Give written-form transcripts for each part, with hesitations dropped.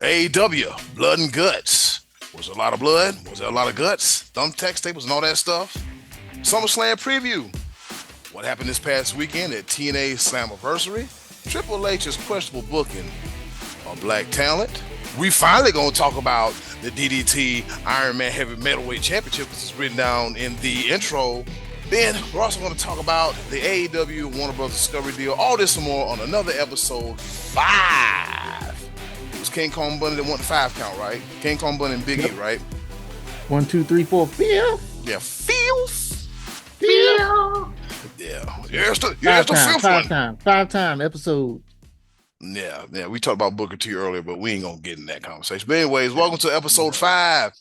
AEW, blood and guts. Was there a lot of blood? Was there a lot of guts? Thumbtack staples and all that stuff? SummerSlam preview. What happened this past weekend at TNA Slammiversary? Triple H's questionable booking of Black Talent. We finally gonna talk about the DDT Iron Man Heavy Metalweight Championship, because it's written down in the intro. Then we're also going to talk about the AEW Warner Bros. Discovery deal. All this and more on another episode 5. It was King Kong Bunny that won the 5 count, right? King Kong Bunny and Big E, right? 1, 2, 3, 4, fifth. Yeah, fifth. Yeah, it's the fifth one. Five time episode. Yeah. We talked about Booker T earlier, but we ain't gonna get in that conversation. But anyways, welcome to episode 5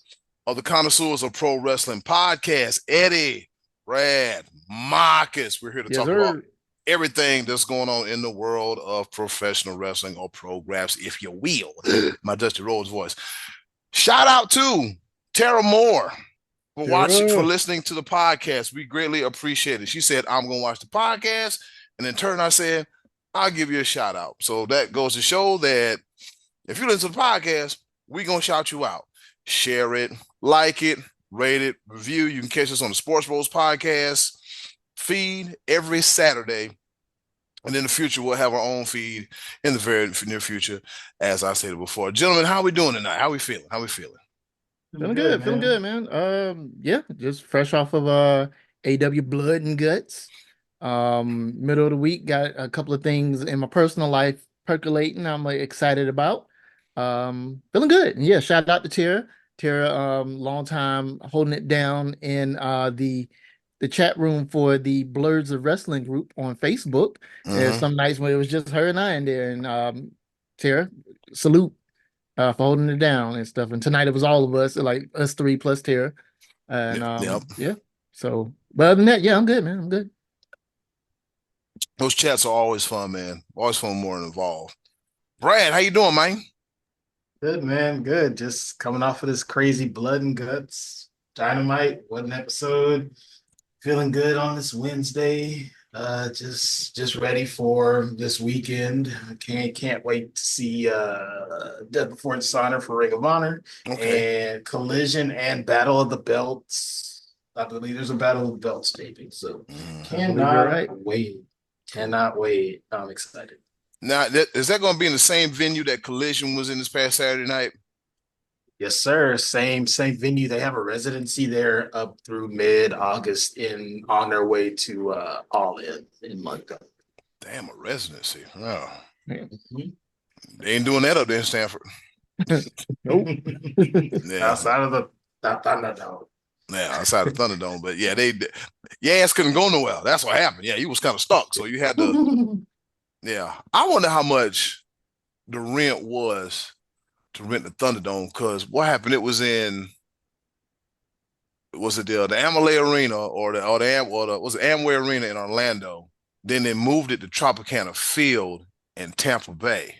of the Connoisseurs of Pro Wrestling podcast. Eddy, Brad, Marcus, we're here to talk about everything that's going on in the world of professional wrestling, or programs, if you will. My Dusty Rhodes voice. Shout out to Tara Moore for for listening to the podcast. We greatly appreciate it. She said, I'm going to watch the podcast. And in turn, I said, I'll give you a shout out. So that goes to show that if you listen to the podcast, we're going to shout you out. Share it, like it, rate it, review. You can catch us on the Sports Bros podcast feed every Saturday. And in the future, we'll have our own feed in the very near future, as I said before. Gentlemen, how are we doing tonight? How we feeling? Feeling good, man. Yeah, just fresh off of AW Blood and Guts. Middle of the week, got a couple of things in my personal life percolating. I'm excited about. Feeling good. And yeah, shout out to Tara. Tara, long time holding it down in the chat room for the Blurs of Wrestling group on Facebook. There's some nights when it was just her and I in there. And Tara, salute for holding it down and stuff. And tonight it was all of us, like us three plus Tara. And yeah. So, but other than that, yeah, I'm good, man. I'm good. Those chats are always fun, man. Always fun, more involved. Brad, how you doing, man? Good, man. Good. Just coming off of this crazy Blood and Guts Dynamite. What an episode. Feeling good on this Wednesday. Just ready for this weekend. Can't wait to see Death Before Dishonor for Ring of Honor, and Collision and Battle of the Belts. I believe there's a Battle of the Belts taping, so cannot wait. I'm excited. Now, is that going to be in the same venue that Collision was in this past Saturday night? Yes, sir. Same venue. They have a residency there up through mid-August on their way to All in Montgomery. Damn, a residency. Oh. Mm-hmm. They ain't doing that up there in Stanford. Nope. Yeah. Outside of the Thunderdome. Yeah, outside of Thunderdome. But yeah, your ass couldn't go nowhere. That's what happened. Yeah, you was kind of stuck. So you had to. Yeah. I wonder how much the rent was to rent the Thunderdome, because what happened? It was the Amway Arena or the Amway Arena in Orlando. Then they moved it to Tropicana Field in Tampa Bay.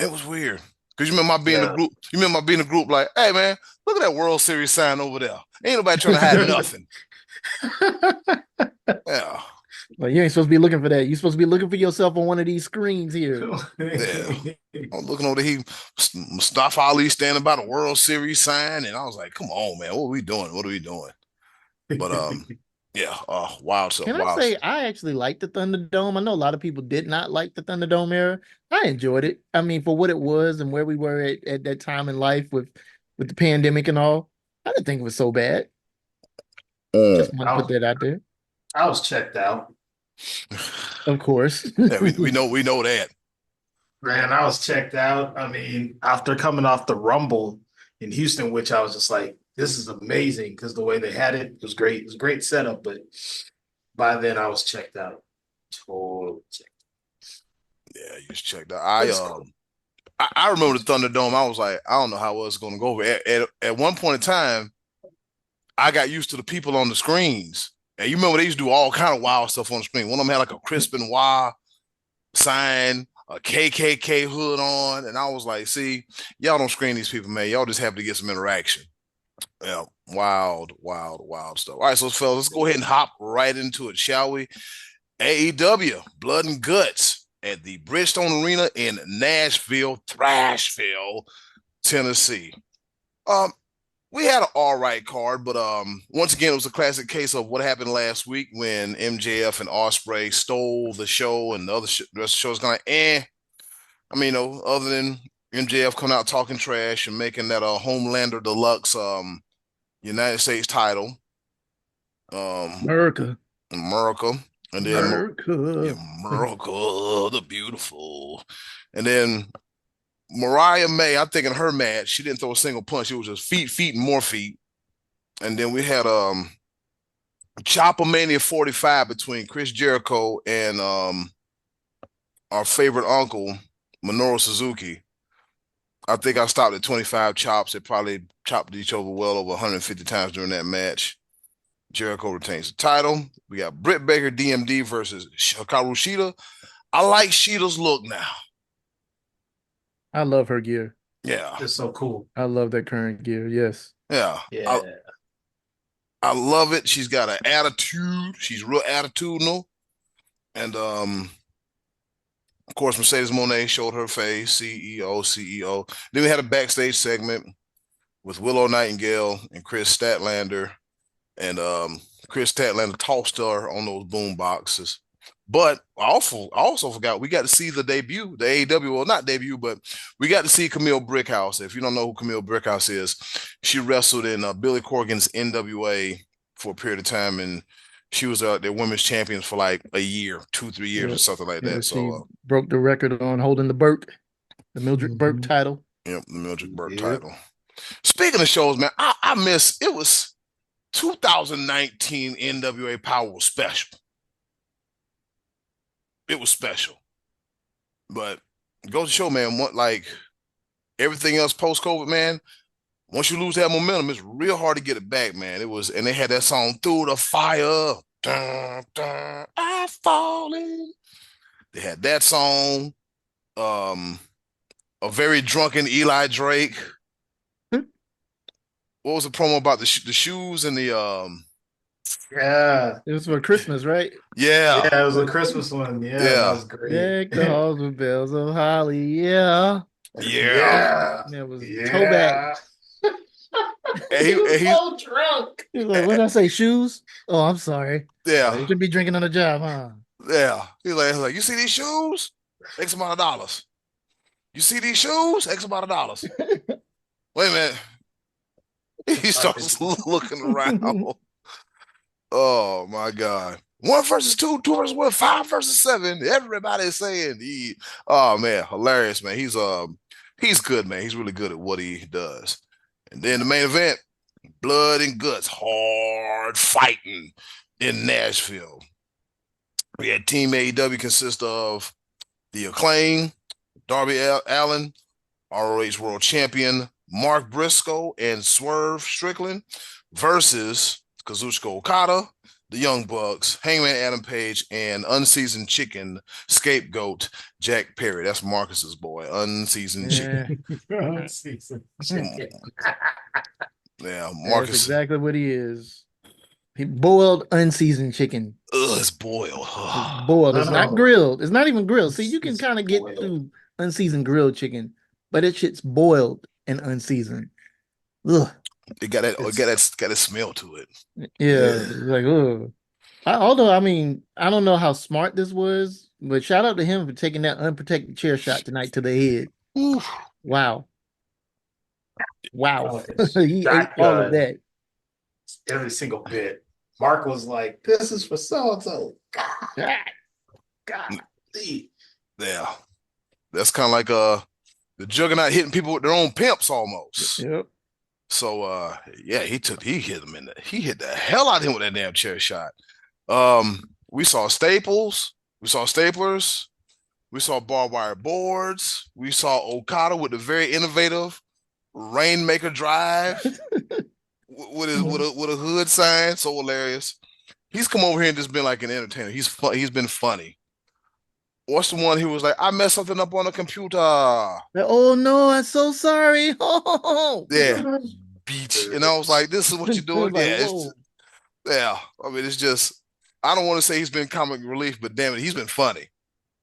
It was weird. Because you remember being in the group like, hey man, look at that World Series sign over there. Ain't nobody trying to hide nothing. Yeah. Well, you ain't supposed to be looking for that. You're supposed to be looking for yourself on one of these screens here. Yeah. I'm looking over there. Mustafa Ali standing by the World Series sign, and I was like, come on, man, what are we doing? But yeah, wild stuff. Can I say I actually like the Thunderdome? I know a lot of people did not like the Thunderdome era. I enjoyed it. I mean, for what it was and where we were at that time in life with the pandemic and all, I didn't think it was so bad. Just want to put that out there. I was checked out. Of course. Yeah, we know that. Man, I was checked out. I mean, after coming off the Rumble in Houston, which I was just like, this is amazing, because the way they had it was great. It was a great setup, but by then I was checked out. Totally checked out. Yeah, you was checked out. I remember the Thunderdome. I was like, I don't know how it was going to go. At one point in time, I got used to the people on the screens. And you remember they used to do all kind of wild stuff on the screen. One of them had like a Crisp and Wah sign, a KKK hood on. And I was like, see, y'all don't screen these people, man. Y'all just have to get some interaction. Yeah, wild stuff. All right, so fellas, let's go ahead and hop right into it, shall we? AEW, Blood and Guts. at the Bridgestone Arena in Nashville, Thrashville, Tennessee. We had an all right card, but once again, it was a classic case of what happened last week when MJF and Ospreay stole the show, and the rest of the show is kind of eh. I mean, other than MJF coming out talking trash and making that Homelander Deluxe United States title, America, America, and then America, America, the beautiful, and then Mariah May, I think in her match, she didn't throw a single punch. It was just feet, feet, and more feet. And then we had Chopper Mania 45 between Chris Jericho and our favorite uncle, Minoru Suzuki. I think I stopped at 25 chops. They probably chopped each other well over 150 times during that match. Jericho retains the title. We got Britt Baker DMD versus Hikaru Shida. I like Shida's look now. I love her gear. Yeah. It's so cool. I love that current gear. Yes. Yeah. Yeah. I love it. She's got an attitude. She's real attitudinal. And of course, Mercedes Moné showed her face, CEO. Then we had a backstage segment with Willow Nightingale and Chris Statlander. And Chris Statlander tossed her on those boom boxes. But I also forgot we got to see the debut, the AEW, well, not debut, but we got to see Camille Brickhouse. If you don't know who Camille Brickhouse is, she wrestled in Billy Corgan's NWA for a period of time, and she was their women's champions for like a year, 2-3 years, or something like that. She broke the record on holding the Mildred Burke title. Yep, the Mildred Burke title. Speaking of shows, man, I miss, it was 2019 NWA Power was special. It was special. But it goes to show, man, what like everything else post-COVID, man, once you lose that momentum, it's real hard to get it back, man. It was, and they had that song Through the Fire. Dun, dun, I falling. They had that song. A very drunken Eli Drake. What was the promo about the shoes and the Yeah. It was for Christmas, right? Yeah. Yeah, it was a Christmas one. Yeah. That was great. Deck the halls with bells of holly. Yeah. It was throwback. And he's so drunk. He was like, what did I say? Shoes? Oh, I'm sorry. Yeah. You should be drinking on the job, huh? Yeah. He's like, you see these shoes? X amount of dollars. You see these shoes? X amount of dollars. Wait a minute. He starts looking around. Oh my God. 1 versus 2, 2 versus 1, 5 versus 7. Everybody is saying oh man, hilarious, man. He's good, man. He's really good at what he does. And then the main event, blood and guts, hard fighting in Nashville. We had Team AEW consist of the Acclaim, Darby Allin, ROH World Champion Mark Briscoe and Swerve Strickland versus Kazuchika Okada, the Young Bucks, Hangman Adam Page, and unseasoned chicken scapegoat Jack Perry. That's Marcus's boy, unseasoned chicken. Unseasoned chicken. Yeah, Marcus. That's exactly what he is. He boiled unseasoned chicken. Ugh, it's boiled. It's boiled. It's not grilled. It's not even grilled. See, you can kind of get through unseasoned grilled chicken, but it shit's boiled and unseasoned. Ugh. It got that smell to it. Yeah. Like, ugh. Although, I mean, I don't know how smart this was, but shout out to him for taking that unprotected chair shot tonight to the head. Oof. Wow. He ate all of that. Every single bit. Mark was like, this is for so-and-so. God. Yeah. That's kind of like the Juggernaut hitting people with their own pimps almost. Yep. So yeah, he hit the hell out of him with that damn chair shot. We saw staples, we saw staplers, we saw barbed wire boards, we saw Okada with the very innovative Rainmaker drive with a hood sign. So hilarious. He's come over here and just been like an entertainer. He's been funny. What's the one who was like, I messed something up on the computer? Oh no, I'm so sorry. Oh yeah, beach. And I was like, this is what you're doing. Like, yeah. I mean, it's just, I don't want to say he's been comic relief, but damn it, he's been funny.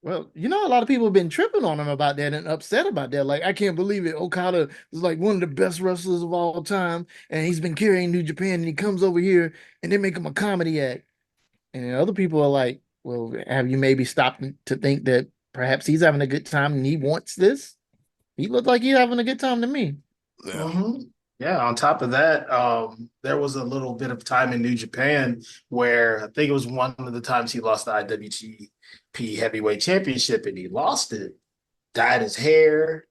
Well, a lot of people have been tripping on him about that and upset about that. Like, I can't believe it. Okada is like one of the best wrestlers of all time, and he's been carrying New Japan, and he comes over here and they make him a comedy act. And then other people are like, well, have you maybe stopped to think that perhaps he's having a good time and he wants this? He looked like he's having a good time to me. Yeah. hmm Yeah, on top of that, there was a little bit of time in New Japan where I think it was one of the times he lost the IWGP Heavyweight Championship and he lost it, dyed his hair,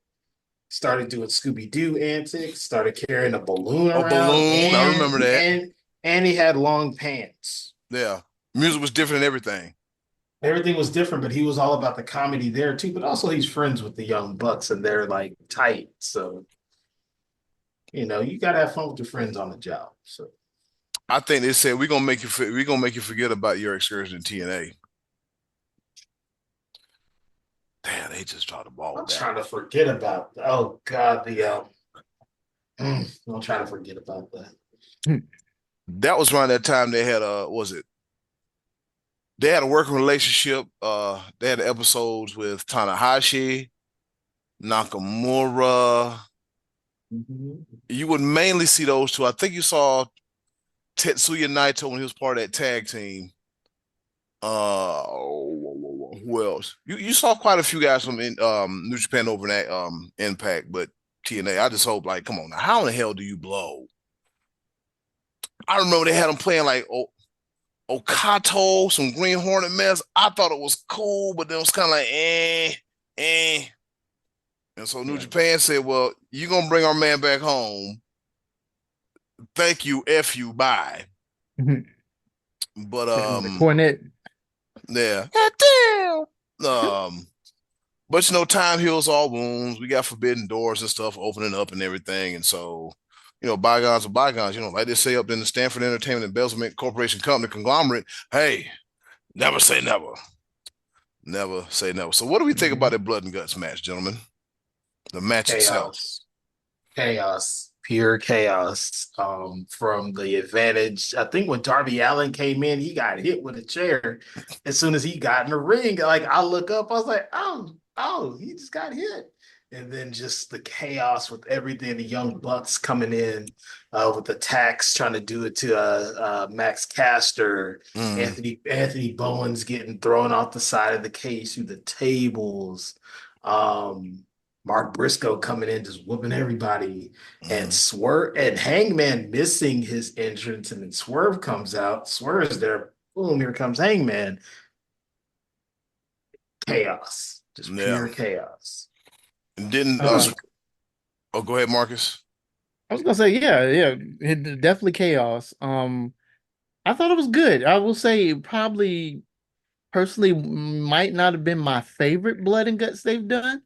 started doing Scooby-Doo antics, started carrying a balloon A around, balloon. I remember that. and he had long pants. Yeah. Music was different and everything. Everything was different, but he was all about the comedy there too. But also he's friends with the Young Bucks and they're like tight. So, you gotta have fun with your friends on the job. So I think they said we're gonna make you forget about your excursion in TNA. Damn, they just dropped the ball I'm with that. trying to forget about. Oh God, I'm trying to forget about that. That was around that time they had they had a working relationship. They had episodes with Tanahashi, Nakamura. Mhm. You would mainly see those two. I think you saw Tetsuya Naito when he was part of that tag team. Who else? You saw quite a few guys from New Japan over in that Impact, but TNA. I just hope, like, come on now, how in the hell do you blow? I remember they had them playing like Okato, some Green Hornet mess. I thought it was cool, but then it was kind of like eh. And so New Yeah. Japan said, "Well, you're gonna bring our man back home. Thank you, f you, bye." But The cornet. yeah, um, but time heals all wounds. We got forbidden doors and stuff opening up and everything, and so bygones are bygones. Like they say up in the Stanford Entertainment Embezzlement Corporation Company conglomerate. Hey, never say never. Never say never. So, what do we think about Mhm. that blood and guts match, gentlemen? The match itself. Chaos, pure chaos. From the advantage, I think when Darby Allin came in, he got hit with a chair as soon as he got in the ring. Like I look up, I was like, oh, he just got hit. And then just the chaos with everything, the Young Bucks coming in with attacks, trying to do it to Max Caster, Mm, Anthony Bowens getting thrown off the side of the cage through the tables. Um, Mark Briscoe coming in, just whooping everybody, and mm. Swerve and Hangman missing his entrance, and then Swerve comes out. Swerve's there. Boom, here comes Hangman. Chaos. Just Yeah. pure chaos. And didn't It was oh, go ahead, Marcus. I was gonna say, yeah, definitely chaos. I thought it was good. I will say, it probably personally might not have been my favorite blood and guts they've done.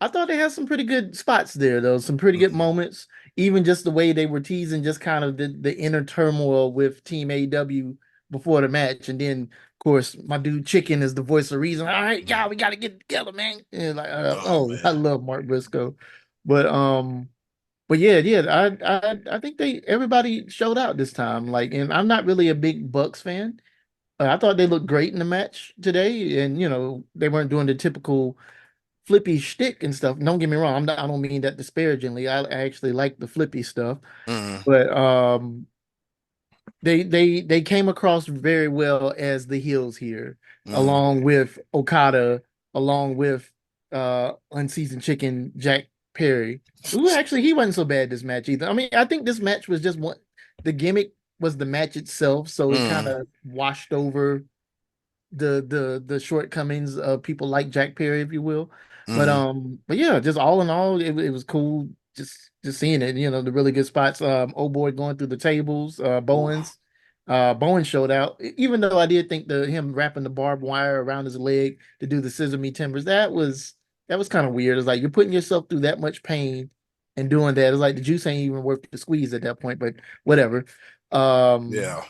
I thought they had some pretty good spots there, though. Some pretty good Mm, moments. Even just the way they were teasing, just kind of the inner turmoil with Team AEW before the match, and then of course my dude Chicken is the voice of reason. All right, y'all, we got to get together, man. And like, oh I man. love Mark Briscoe, but yeah, I think everybody showed out this time. Like, and I'm not really a big Bucks fan. I thought they looked great in the match today, and they weren't doing the typical flippy shtick and stuff. Don't get me wrong, I don't mean that disparagingly. I actually like the flippy stuff, Mm, but they came across very well as the heels here, mm, along with Okada, along with unseasoned chicken Jack Perry. Who actually he wasn't so bad this match either. I mean, I think this match was just one. The gimmick was the match itself, so it kind mm, of washed over the shortcomings of people like Jack Perry, if you will. mm. But yeah, just all in all, it was cool just seeing it. The really good spots. Old boy going through the tables. Ooh, Bowens showed out. Even though I did think him wrapping the barbed wire around his leg to do the scissor me timbers, that was kind of weird. It's like you're putting yourself through that much pain and doing that. It's like the juice ain't even worth the squeeze at that point. But whatever. Um, yeah.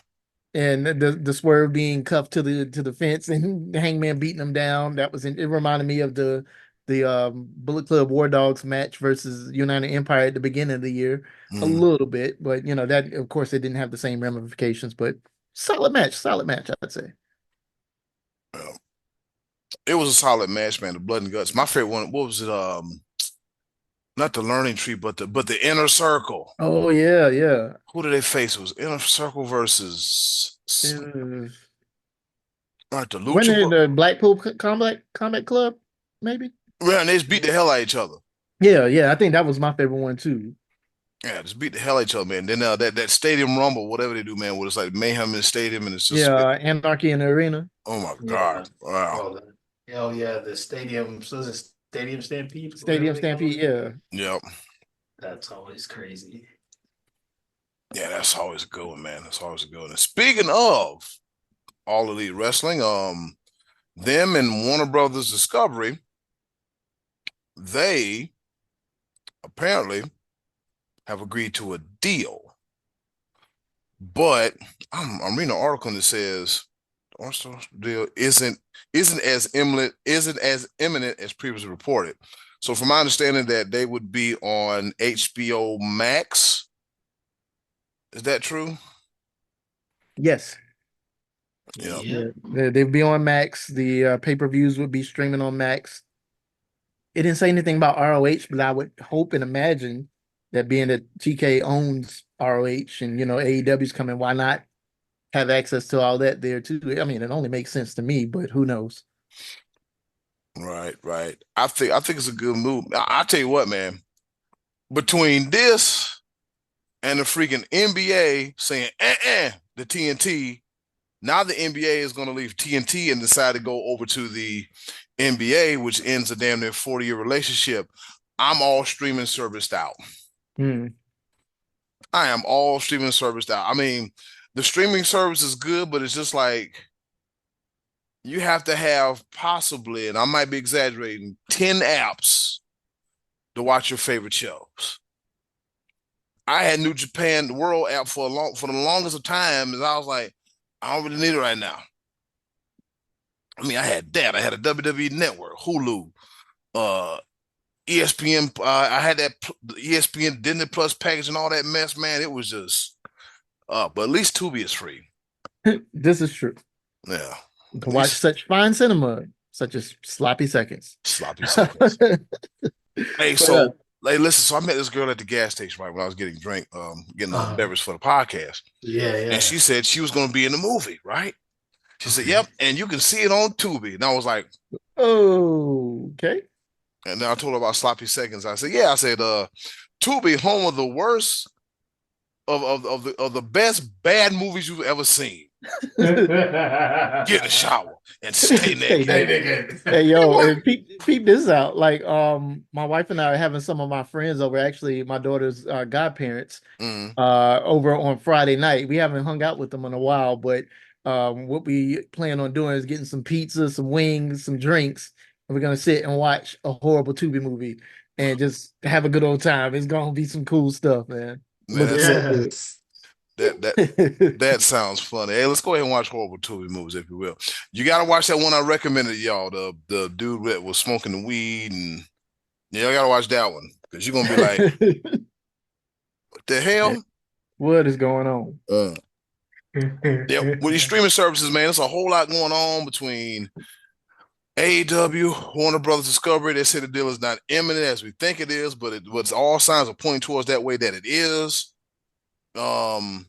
and the swerve being cuffed to the fence and the Hangman beating him down. It reminded me of the Bullet Club War Dogs match versus United Empire at the beginning of the year a Mm, little bit, but that of course it didn't have the same ramifications, but solid match, I'd say. yeah. It was a solid match, man. The blood and guts. My favorite one. What was it? Not the learning tree, but the inner circle. Oh yeah, yeah. Who did they face? It was inner circle versus It not the When Lucha in Bro. the Blackpool Combat Club, maybe? Man, they just beat the hell out of each other. Yeah, yeah. I think that was my favorite one too. Yeah, just beat the hell out of each other, man. Then that stadium rumble, whatever they do, man, where it's like mayhem in the stadium, and it's just Yeah, Anarchy in the Arena. oh my Yeah. god, wow, Oh, hell yeah, the stadium. So is it Stadium Stampede, whatever Stadium they call Stampede, it? yeah. yep, That's always crazy. yeah, that's always a good one, man. That's always a good one. And speaking of All Elite Wrestling, them and Warner Brothers Discovery, they apparently have agreed to a deal. But I'm reading an article that says the deal isn't as imminent as previously reported. So from my understanding that they would be on HBO Max. Is that true? Yes. Yeah. Yep. Yeah. They'd be on Max. The pay-per-views would be streaming on Max. It didn't say anything about ROH, but I would hope and imagine that being that TK owns ROH and AEW's coming, why not have access to all that there too? I mean, it only makes sense to me, but who knows? Right, right. I think it's a good move. I'll tell you what, man. Between this and the freaking NBA saying the TNT, now the NBA is going to leave TNT and decide to go over to the NBA, which ends a damn near 40-year relationship. I'm all streaming serviced out. Hmm. I am all streaming serviced out. I mean, the streaming service is good, but it's just like you have to have possibly, and I might be exaggerating, 10 apps to watch your favorite shows. I had New Japan the World app for the longest of time, and I was like, I don't really need it right now. I mean, I had that. I had a WWE Network, Hulu, uh, ESPN. I had that ESPN Disney Plus package and all that mess, man. It was just, but at least Tubi is free. This is true. Yeah, You at can watch least such fine cinema, such as Sloppy Seconds. sloppy seconds. Hey, But so hey, listen. So I met this girl at the gas station right when I was getting a Uh, beverage for the podcast, yeah, and yeah. she said she was going to be in the movie, right? She said, "Yep," and you can see it on Tubi. And I was like, okay. and then I told her about sloppy seconds. I said, "Yeah," I said, Tubi, home of the worst of the best bad movies you've ever seen. Get in the shower and stay Stay naked. naked. Hey yo, and peep this out. Like my wife and I are having some of my friends over, actually my daughter's godparents, Mm, over on Friday night. We haven't hung out with them in a while, but what we plan on doing is getting some pizza, some wings, some drinks, and we're gonna sit and watch a horrible Tubi movie and just have a good old time. It's gonna be some cool stuff, man. man, Looking that's forward Yes. that to it. that sounds funny. Hey, let's go ahead and watch horrible Tubi movies if you will. You got to watch that one I recommended y'all. The dude that was smoking the weed, and yeah, you got to watch that one because you're gonna be like, what the hell? What is going on? Uh, yeah, with these streaming services, man, there's a whole lot going on between AEW, Warner Brothers Discovery. They say the deal is not imminent as we think it is, but what's all signs are pointing towards that way that it is. Um,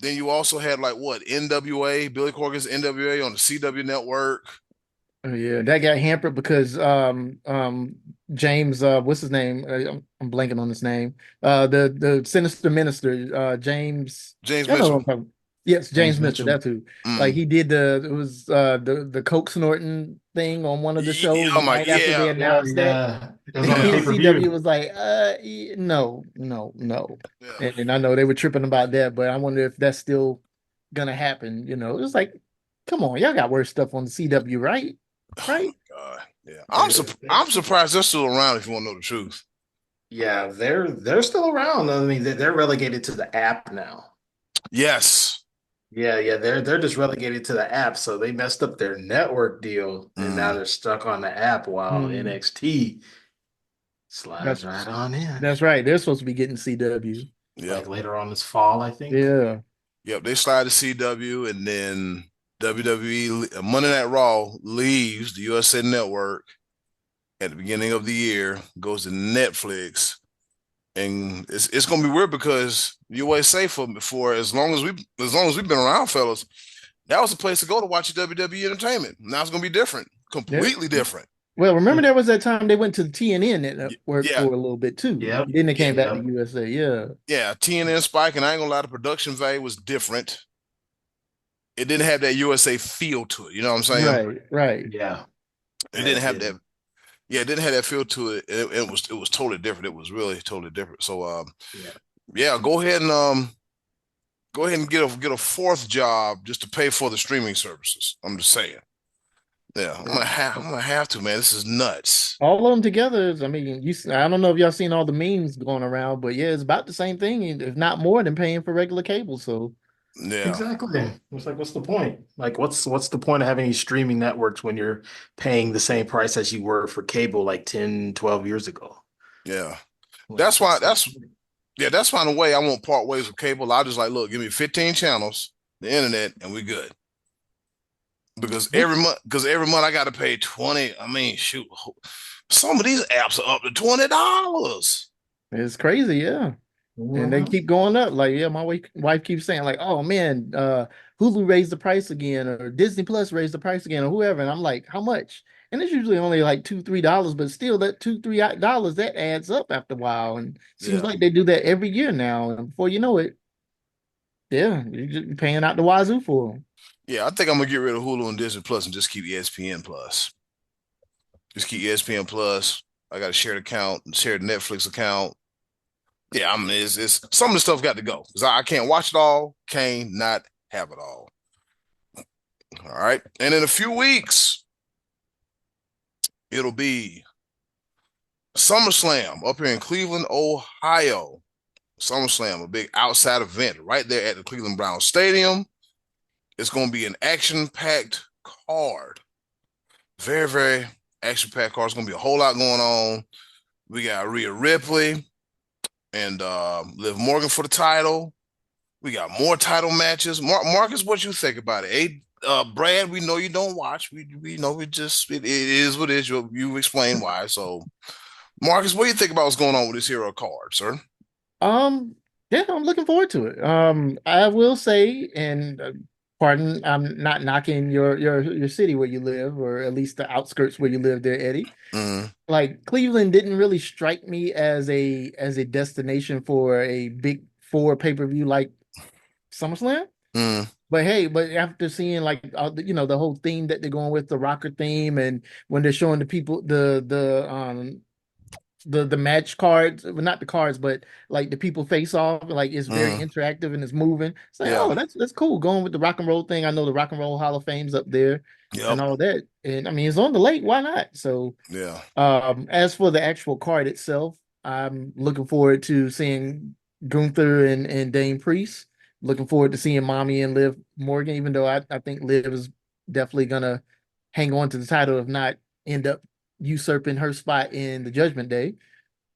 then you also had like what NWA, Billy Corgan's NWA on the CW network. Oh, yeah, that got hampered because James, what's his name? I'm blanking on his name. The Sinister Minister, James. James Y'all know what Mitchell. I'm talking. Yes, James James Mister. Mitchell. That's who. Like Mm. he did it was the coke snorting thing on one of the shows Oh my, right after they yeah, Yeah, announced that. yeah. It was on the yeah, CW pay-per-view. was like, no, no, no. yeah. And I know they were tripping about that, but I wonder if that's still gonna happen. It's like, come on, y'all got worse stuff on the CW, right? Oh Right? my god, yeah. They're, I'm surprised they're still around. If you want to know the truth, yeah, they're still around. I mean, they're relegated to the app now. yes. Yeah, yeah, they're just relegated to the app. So they messed up their network deal, and now Mm. they're stuck on the app while Hmm. NXT slides That's right on in. that's right. They're supposed to be getting CW. Yep, Like later on this fall, I think. Yeah. yep. They slide to CW, and then WWE Monday Night Raw leaves the USA Network at the beginning of the year, goes to Netflix, and it's gonna be weird because USA for as long as we've been around, fellas, that was the place to go to watch your WWE entertainment. Now it's gonna be different, Yeah. completely different. Well, remember there was that time they went to the TNN network Yeah, for a little bit too. Yep. Then they came back to Yep. USA. Yeah. yeah. TNN Spike, and I ain't gonna lie, the production value was different. It didn't have that USA feel to it. You know what I'm saying? Right. Right. Yeah. It Yeah, didn't it have that. did. Yeah, it didn't have that feel to it. It was totally different. It was really totally different. So Yeah. yeah, go ahead and get a fourth job just to pay for the streaming services. I'm just saying. Yeah, I'm gonna have to, man. This is nuts. All of them together is, I mean, I don't know if y'all seen all the memes going around, but yeah, it's about the same thing, if not more than paying for regular cable. So Yeah, Exactly. It's like, what's the point? Like, what's the point of having these streaming networks when you're paying the same price as you were for cable like 10, 12 years ago? yeah. Like, That's why. what's the That's why in a way I won't part ways with cable. I just like, look, give me 15 channels, the internet, and we good. Because every month I got to pay 20. I mean, shoot, some of these apps are up to $20. it's crazy, yeah. And they Mhm. keep going up. Like, yeah, my wife keeps saying, like, oh man, Hulu raised the price again, or Disney Plus raised the price again, or whoever. And I'm like, how much? And it's usually only like $2, $3, but still that $2, $3 that adds up after a while. And seems Yeah, like they do that every year now. And before you know it, yeah, you're just paying out the wazoo for them. yeah. I think I'm gonna get rid of Hulu and Disney Plus and just keep ESPN Plus. Just keep ESPN Plus. I got a shared account, shared Netflix account. Yeah, I mean, it's some of the stuff got to go because I can't watch it all. Can't not have it all. All right, and in a few weeks it'll be SummerSlam up here in Cleveland, Ohio. SummerSlam, a big outside event right there at the Cleveland Browns Stadium. It's going to be an action-packed card. Very, very action-packed card. It's going to be a whole lot going on. We got Rhea Ripley and Liv Morgan for the title. We got more title matches. Marcus, what you think about it? Hey, Brad, we know you don't watch. We know it is what it is. You explain why. So, Marcus, what do you think about what's going on with this hero card, sir? Um, yeah, I'm looking forward to it. I will say, and pardon, I'm not knocking your city where you live, or at least the outskirts where you live there, Eddie. Mm, Like Cleveland didn't really strike me as a destination for a big four pay-per-view like SummerSlam. mm, But hey, but after seeing like the whole theme that they're going with, the rocker theme, and when they're showing the people the match cards, well, not the cards, but like the people face off, like it's very mm. interactive and it's moving. It's like, Yeah. oh, that's cool. Going with the rock and roll thing. I know the Rock and Roll Hall of Fame's up there Yep. and all that. And I mean, it's on the lake. Why not? So, Yeah. as for the actual card itself, I'm looking forward to seeing Gunther and Dane Priest. Looking forward to seeing Mommy and Liv Morgan, even though I think Liv is definitely gonna hang on to the title, if not end up usurping her spot in the Judgment Day.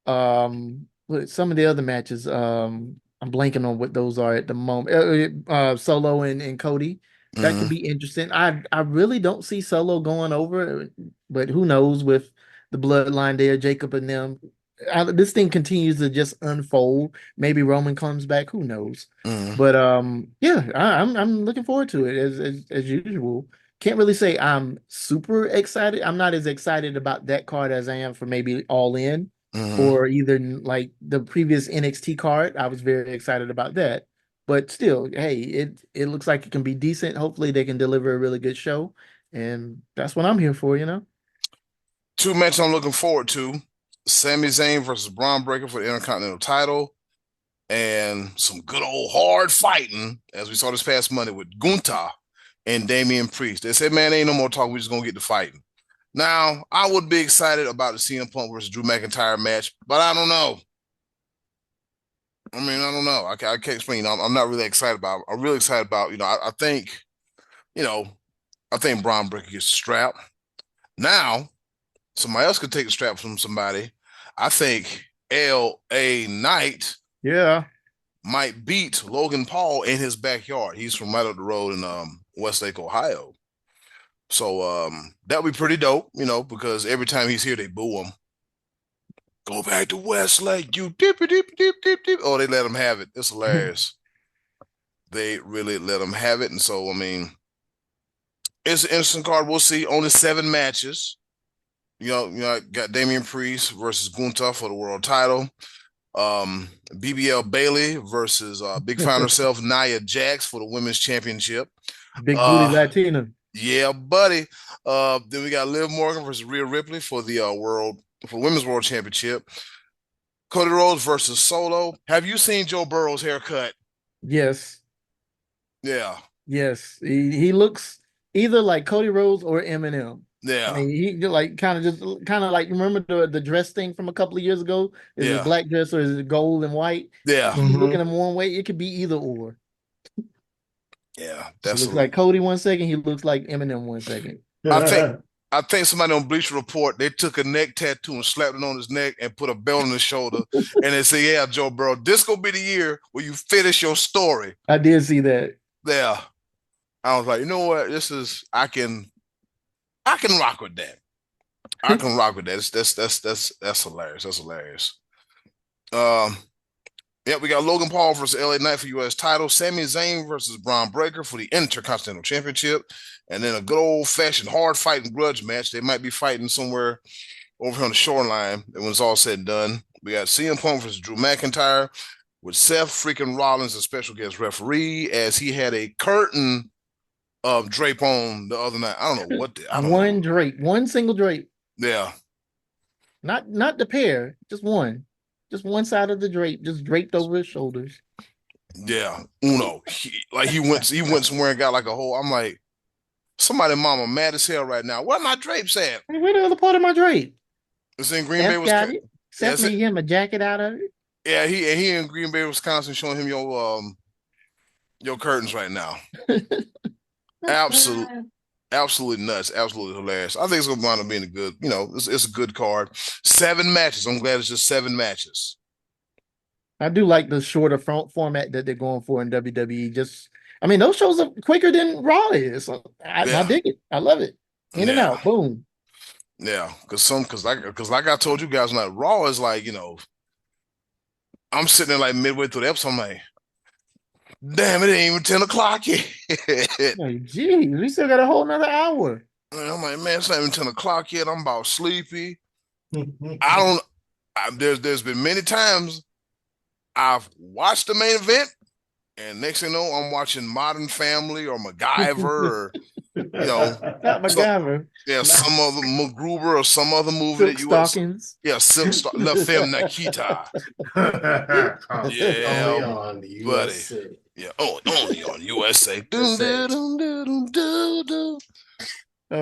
But some of the other matches, I'm blanking on what those are at the moment. Solo and Cody, that could Mm, be interesting. I really don't see Solo going over, but who knows with the bloodline there, Jacob and them. This thing continues to just unfold. Maybe Roman comes back. Who knows? mm, But yeah, I'm looking forward to it as usual. Can't really say I'm super excited. I'm not as excited about that card as I am for maybe All In mm. or either like the previous NXT card. I was very excited about that. But still, hey, it looks like it can be decent. Hopefully they can deliver a really good show. And that's what I'm here for. Two matches I'm looking forward to: Sami Zayn versus Braun Breaker for the Intercontinental title, and some good old hard fighting, as we saw this past Monday with Gunther and Damian Priest. They said, "Man, ain't no more talking. We're just gonna get to fighting." Now, I would be excited about the CM Punk versus Drew McIntyre match, but I don't know. I mean, I don't know. I can't explain. I'm not really excited about it. I'm really excited about, I think, you know, I think Braun Breaker gets the strap. Now, somebody else could take the strap from somebody. I think L.A. Knight Yeah. might beat Logan Paul in his backyard. He's from right up the road in Westlake, Ohio. So that would be pretty dope, because every time he's here, they boo him. Go back to Westlake, you dip, dip, dip, dip, dip. Oh, they let him have it. It's hilarious. They really let him have it. And so, I mean, it's an interesting card. We'll see. Only 7 matches. Got Damian Priest versus Gunther for the world title. BBL Bailey versus Big Fine herself, Nia Jax for the women's championship. Big booty Latina. Yeah, buddy. Then we got Liv Morgan versus Rhea Ripley for the women's world championship. Cody Rhodes versus Solo. Have you seen Joe Burrow's haircut? Yes. Yeah. Yes. He looks either like Cody Rhodes or Eminem. Yeah. I mean, he like kind of like, remember the dress thing from a couple of years ago? Is it black dress or is it gold and white? Yeah. He's looking at him one way. It could be either or. Yeah. He looks like Cody 1 second. He looks like Eminem 1 second. I think somebody on Bleacher Report, they took a neck tattoo and slapped it on his neck and put a belt on his shoulder. And they say, yeah, Joe Burrow, this gonna be the year where you finish your story. I did see that. Yeah. I was like, you know what? I can rock with that. I can rock with that. That's hilarious. That's hilarious. Yeah, we got Logan Paul versus LA Knight for U.S. title. Sami Zayn versus Braun Breaker for the Intercontinental Championship. And then a good old-fashioned hard-fighting grudge match. They might be fighting somewhere over here on the shoreline when it's all said and done. We got CM Punk versus Drew McIntyre with Seth freaking Rollins as special guest referee, as he had a curtain drape on the other night. I don't know what. Drape, one single drape. Yeah. Not the pair, just one. Just one side of the drape, just draped over his shoulders. Yeah, Uno. He went somewhere and got like a whole. I'm like, somebody mama mad as hell right now. Where my drapes at? Where the other part of my drape? It's in Green Bay, Wisconsin. Seth made him a jacket out of it. Yeah, he in Green Bay, Wisconsin, showing him your curtains right now. Absolutely nuts. Absolutely hilarious. I think it's gonna wind up being a good, it's a good card. 7 matches. I'm glad it's just 7 matches. I do like the shorter format that they're going for in WWE. Those shows are quicker than Raw is. So I dig it. I love it. In and out, boom. Yeah, because like I told you guys, like Raw is like, I'm sitting there like midway through the episode, I'm like, damn, it ain't even 10 o'clock yet. Like, geez, we still got a whole nother hour. And I'm like, man, it's not even 10 o'clock yet. I'm about sleepy. There's been many times I've watched the main event, and next thing you know, I'm watching Modern Family or MacGyver or, Not MacGyver. Some other MacGruber or some other movie Silk Stockings. Silk Stockings. La Femme Nikita. Yeah, only on the USA. Buddy. Yeah, only on USA.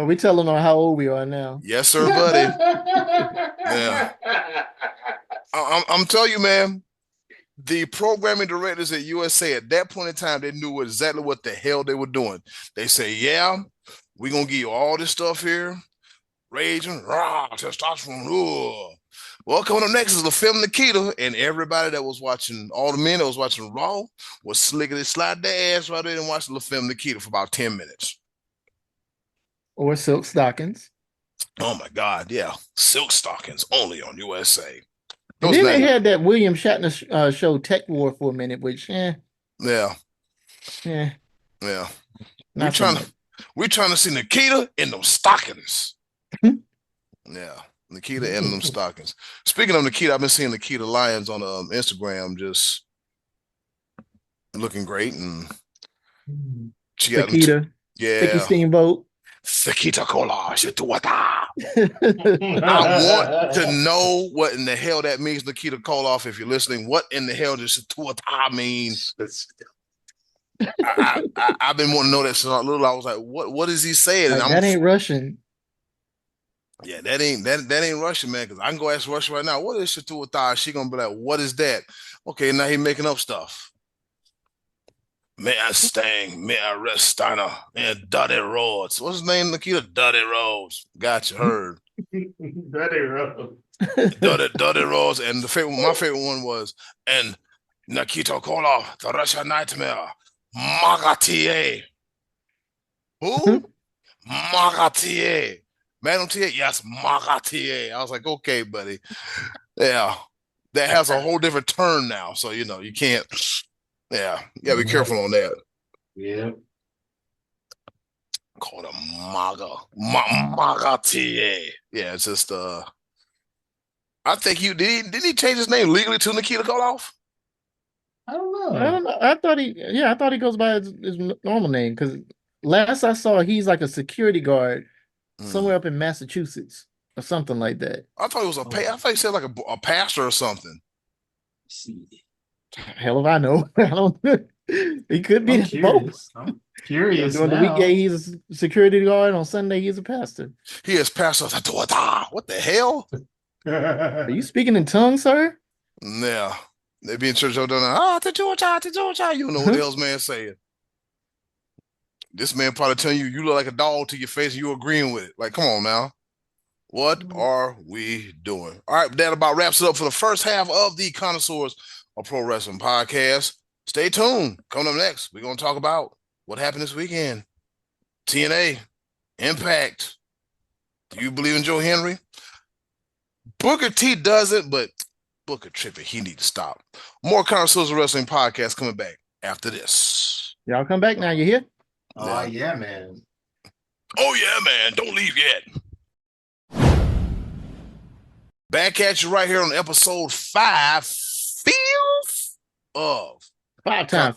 We telling them how old we are now. Yes, sir, buddy. Yeah. I'm telling you, man, the programming directors at USA at that point in time, they knew exactly what the hell they were doing. They say, yeah, we're going to give you all this stuff here. Raging, raw, testosterone. Ooh. Well, coming up next is the film Nikita, and everybody that was watching, all the men that was watching Raw was slickety slide their ass right there and watch the film Nikita for about 10 minutes. Or Silk Stockings. Oh my God, yeah. Silk Stockings only on USA. And then they had that William Shatner show Tech War for a minute, which Yeah. We're trying to see Nikita in those stockings. Yeah. Nikita and them stockings. Speaking of Nikita, I've been seeing Nikita Lyons on Instagram just looking great, and she got Nikita. Vicky Steamboat. Nikita Cola. I want to know what in the hell that means, Nikita Koloff. If you're listening, what in the hell does Tuata mean? I've been wanting to know that since I was little. I was like, what is he saying? Like, that ain't Russian. Yeah, that ain't Russian, man. Because I can go ask Russia right now. What is Shatuata? She gonna be like, what is that? Okay, now he making up stuff. May I Stang, may I rest Steiner, and Duddy Rhodes. What's his name, Nikita? Duddy Rhodes. Gotcha, heard. Duddy Rhodes. Duddy Rhodes. And my favorite one was, and Nikita Koloff, the Russian Nightmare, Magatie. Who? Magatie. Madam T? Yes, Magatie. I was like, okay, buddy. Yeah. That has a whole different turn now. So, you can't, yeah, you gotta be Yep. careful on that. Yep. Call it Magatie. Yeah, it's just, I think did he change his name legally to Nikita Koloff? I don't I know. don't know. I thought he goes by his normal name because last I saw, he's like a security guard Mm. somewhere up in Massachusetts or something like that. I thought it was Oh, I thought he said like a pastor or something. let's see. Hell if I know. I don't. He could I'm be both. curious. I'm curious During the weekday, now. he's a security guard. On Sunday, he's a pastor. He is pastor. What the hell? Are you speaking in tongues, sir? Yeah. They be in church all done. Tetuata. You don't know what the hell's man saying. This man probably telling you look like a dog to your face and you agreeing with it. Like, come on now. What are we doing? All right, that about wraps it up for the first half of the Connoisseurs of Pro Wrestling podcast. Stay tuned. Coming up next, we're going to talk about what happened this weekend. TNA, Impact. Do you believe in Joe Henry? Booker T doesn't, but Booker tripping. He need to stop. More Connoisseurs of Wrestling podcast coming back after this. Y'all come back now. You hear? Oh yeah, man. Oh, yeah, man. Don't leave yet. Back at you right here on episode 5. Feels of. Five episodes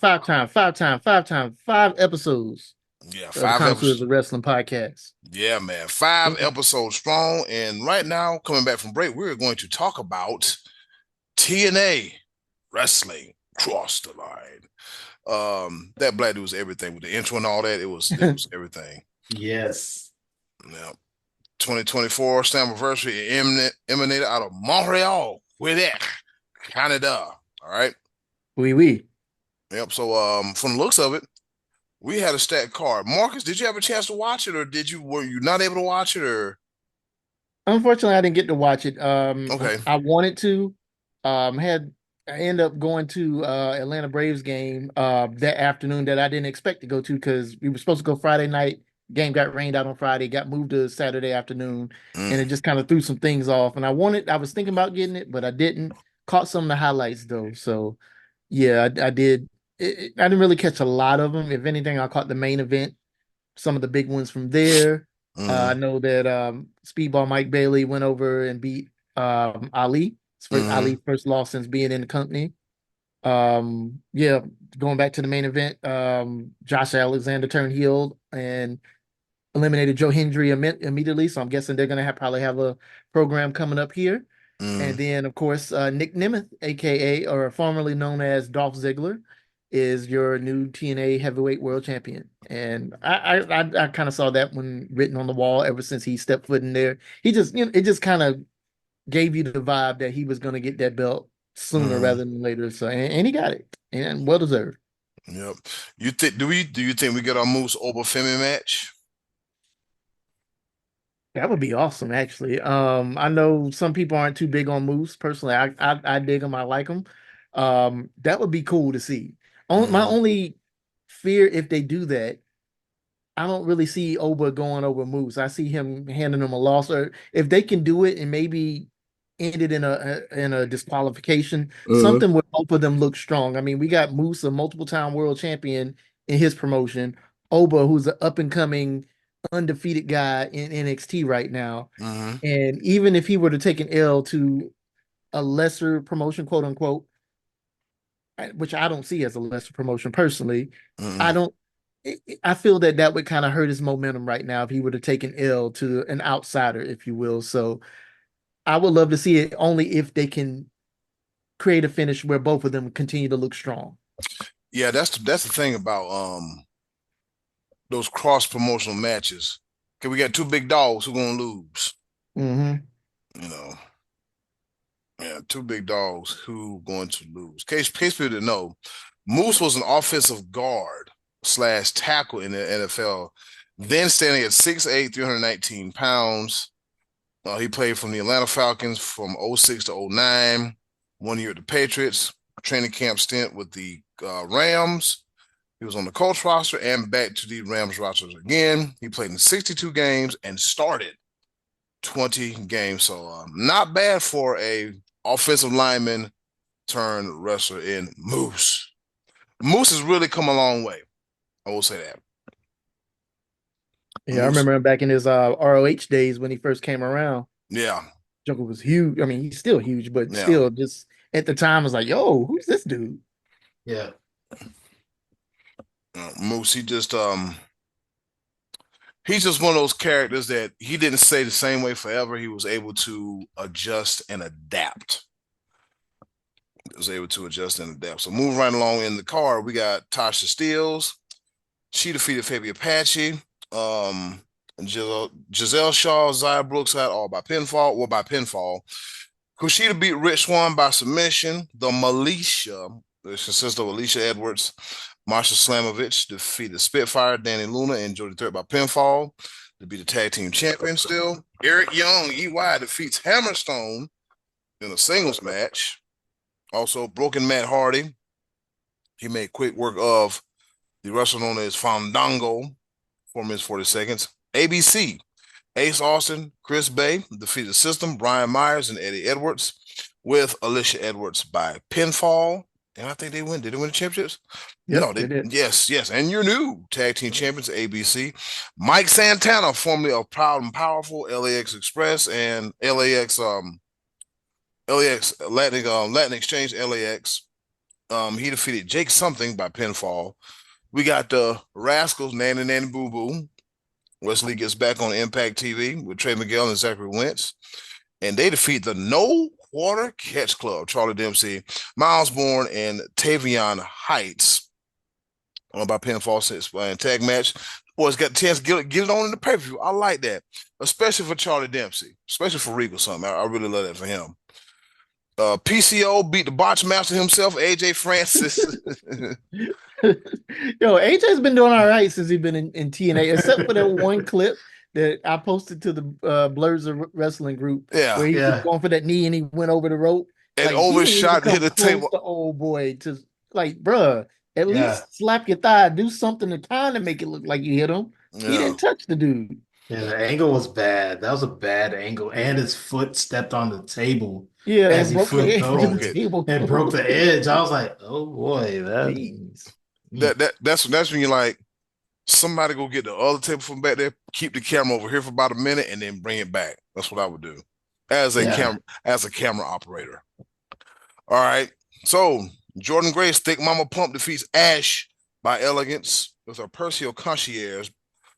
Yeah, of the 5 Connoisseurs episodes. of Wrestling podcast. Yeah, man. 5 Mhm. episodes strong. And right now, coming back from break, we're going to talk about TNA Wrestling Cross the Line. That black dude was everything with the intro and all that. It was everything. Yes. Yeah. 2024 Slammiversary emanated out of Montreal, Quebec, Canada. All right. Oui. Yep. So from the looks of it, we had a stacked card. Marcus, did you have a chance to watch it, or were you not able to watch it, or Unfortunately, I didn't get to watch it. okay? I wanted to. I ended up going to Atlanta Braves game that afternoon that I didn't expect to go to because we were supposed to go Friday night. Game got rained out on Friday, got moved to Saturday afternoon, and it Mm, just kind of threw some things off. And I was thinking about getting it, but I didn't. Caught some of the highlights though, so yeah, I did. I didn't really catch a lot of them. If anything, I caught the main event, some of the big ones from there. I mm, know that Speedball Mike Bailey went over and beat Ali. mm, Ali's first loss since being in the company. Yeah, going back to the main event, Josh Alexander turned heel and eliminated Joe Hendry immediately. So I'm guessing they're gonna probably have a program coming up here. And mm. then, of course, Nick Nemeth, aka or formerly known as Dolph Ziggler, is your new TNA Heavyweight World Champion. And I kind of saw that one written on the wall ever since he stepped foot in there. He just, it just kind of gave you the vibe that he was going to get that belt sooner Mm. rather than later. So, and he got it, and well deserved. Yep. You think do you think we get our Moose Obafemi match? That would be awesome, actually. I know some people aren't too big on Moose. Personally, I dig him. I like him. That would be cool to see. My Mm, only fear if they do that, I don't really see Oba going over Moose. I see him handing him a loss, or if they can do it and maybe end it in a disqualification, something where both of them look strong. I mean, we got Moose, a multiple time world champion in his promotion, Oba, who's an up and coming undefeated guy in NXT right now. mm, And even if he were to take an L to a lesser promotion, quote unquote, which I don't see as a lesser promotion personally, I mm. don't. I feel that that would kind of hurt his momentum right now if he were to take an L to an outsider, if you will. So I would love to see it only if they can create a finish where both of them continue to look strong. Yeah, that's the thing about those cross promotional matches. Okay, we got two big dogs who gonna lose. Hmm. You know, yeah, two big dogs who going to lose. Case people didn't know, Moose was an offensive guard slash tackle in the NFL, then standing at 6'8", 319 pounds. He played from the Atlanta Falcons from '06 to '09, 1 year at the Patriots, training camp stint with the Rams, He was on the Colts roster and back to the Rams rosters again. He played in 62 games and started 20 games. So not bad for a offensive lineman turned wrestler in Moose. Moose has really come a long way. I will say that. Yeah, I Moose, remember him back in his ROH days when he first came around. yeah, Jungle was huge. I mean, he's still huge, but yeah. still just at the time was like, yo, who's this dude? Yeah. Moose, he's just one of those characters that he didn't stay the same way forever. He was able to adjust and adapt. So moving right along in the card, we got Tasha Steelz. She defeated Fabi Apache. Giselle Shaw, Zaya Brooks got all by pinfall. Well, by pinfall. Kushida beat Rich Swann by submission. The Militia, which consists of Alicia Edwards, Marsha Slamovich, defeated Spitfire, Danny Luna, and Jody Threat by pinfall to be the tag team champion still. Eric Young, EY, defeats Hammerstone in a singles match. Also, Broken Matt Hardy. He made quick work of the wrestler known as Fandango, 4 minutes, 40 seconds. ABC, Ace Austin, Chris Bay, defeated System, Brian Myers, and Eddie Edwards with Alicia Edwards by pinfall. And I think they win. Did they win the championships? Yep, No, they did. Yes. And your new tag team champions, ABC. Mike Santana, formerly of Proud and Powerful, LAX Express, and LAX Latin Exchange, LAX. He defeated Jake Something by pinfall. We got the Rascals, Nanny Nanny Boo Boo. Wesley gets back on Impact TV with Trey Miguel and Zachary Wentz. And they defeat the No Quarter Catch Club, Charlie Dempsey, Miles Bourne, and Tavion Heights by pinfall and tag match. Boys got a chance to get it on in the pay-per-view. I like that, especially for Charlie Dempsey, especially for Regal something. I really love that for him. PCO beat the botch master himself, AJ Francis. Yo, AJ's been doing all right since he's been in TNA, except for that one clip that I posted to the Blurs of Wrestling group where he was going for that knee and he went over the rope. And like, overshot, hit the table. The old boy to like, bruh, at least slap your thigh, do something to kind of make it look like you hit him. Yeah. He didn't touch the dude. Yeah, the angle was bad. That was a bad angle. And his foot stepped on the table. Yeah, as he broke flipped the over the table. and broke the edge. I was like, oh boy, that's when you're like, somebody go get the other table from back there, keep the camera over here for about a minute, and then bring it back. That's what I would do as a camera operator. All right. So Jordan Grace, Thick Mama Pump defeats Ash by elegance with her Percio Concierge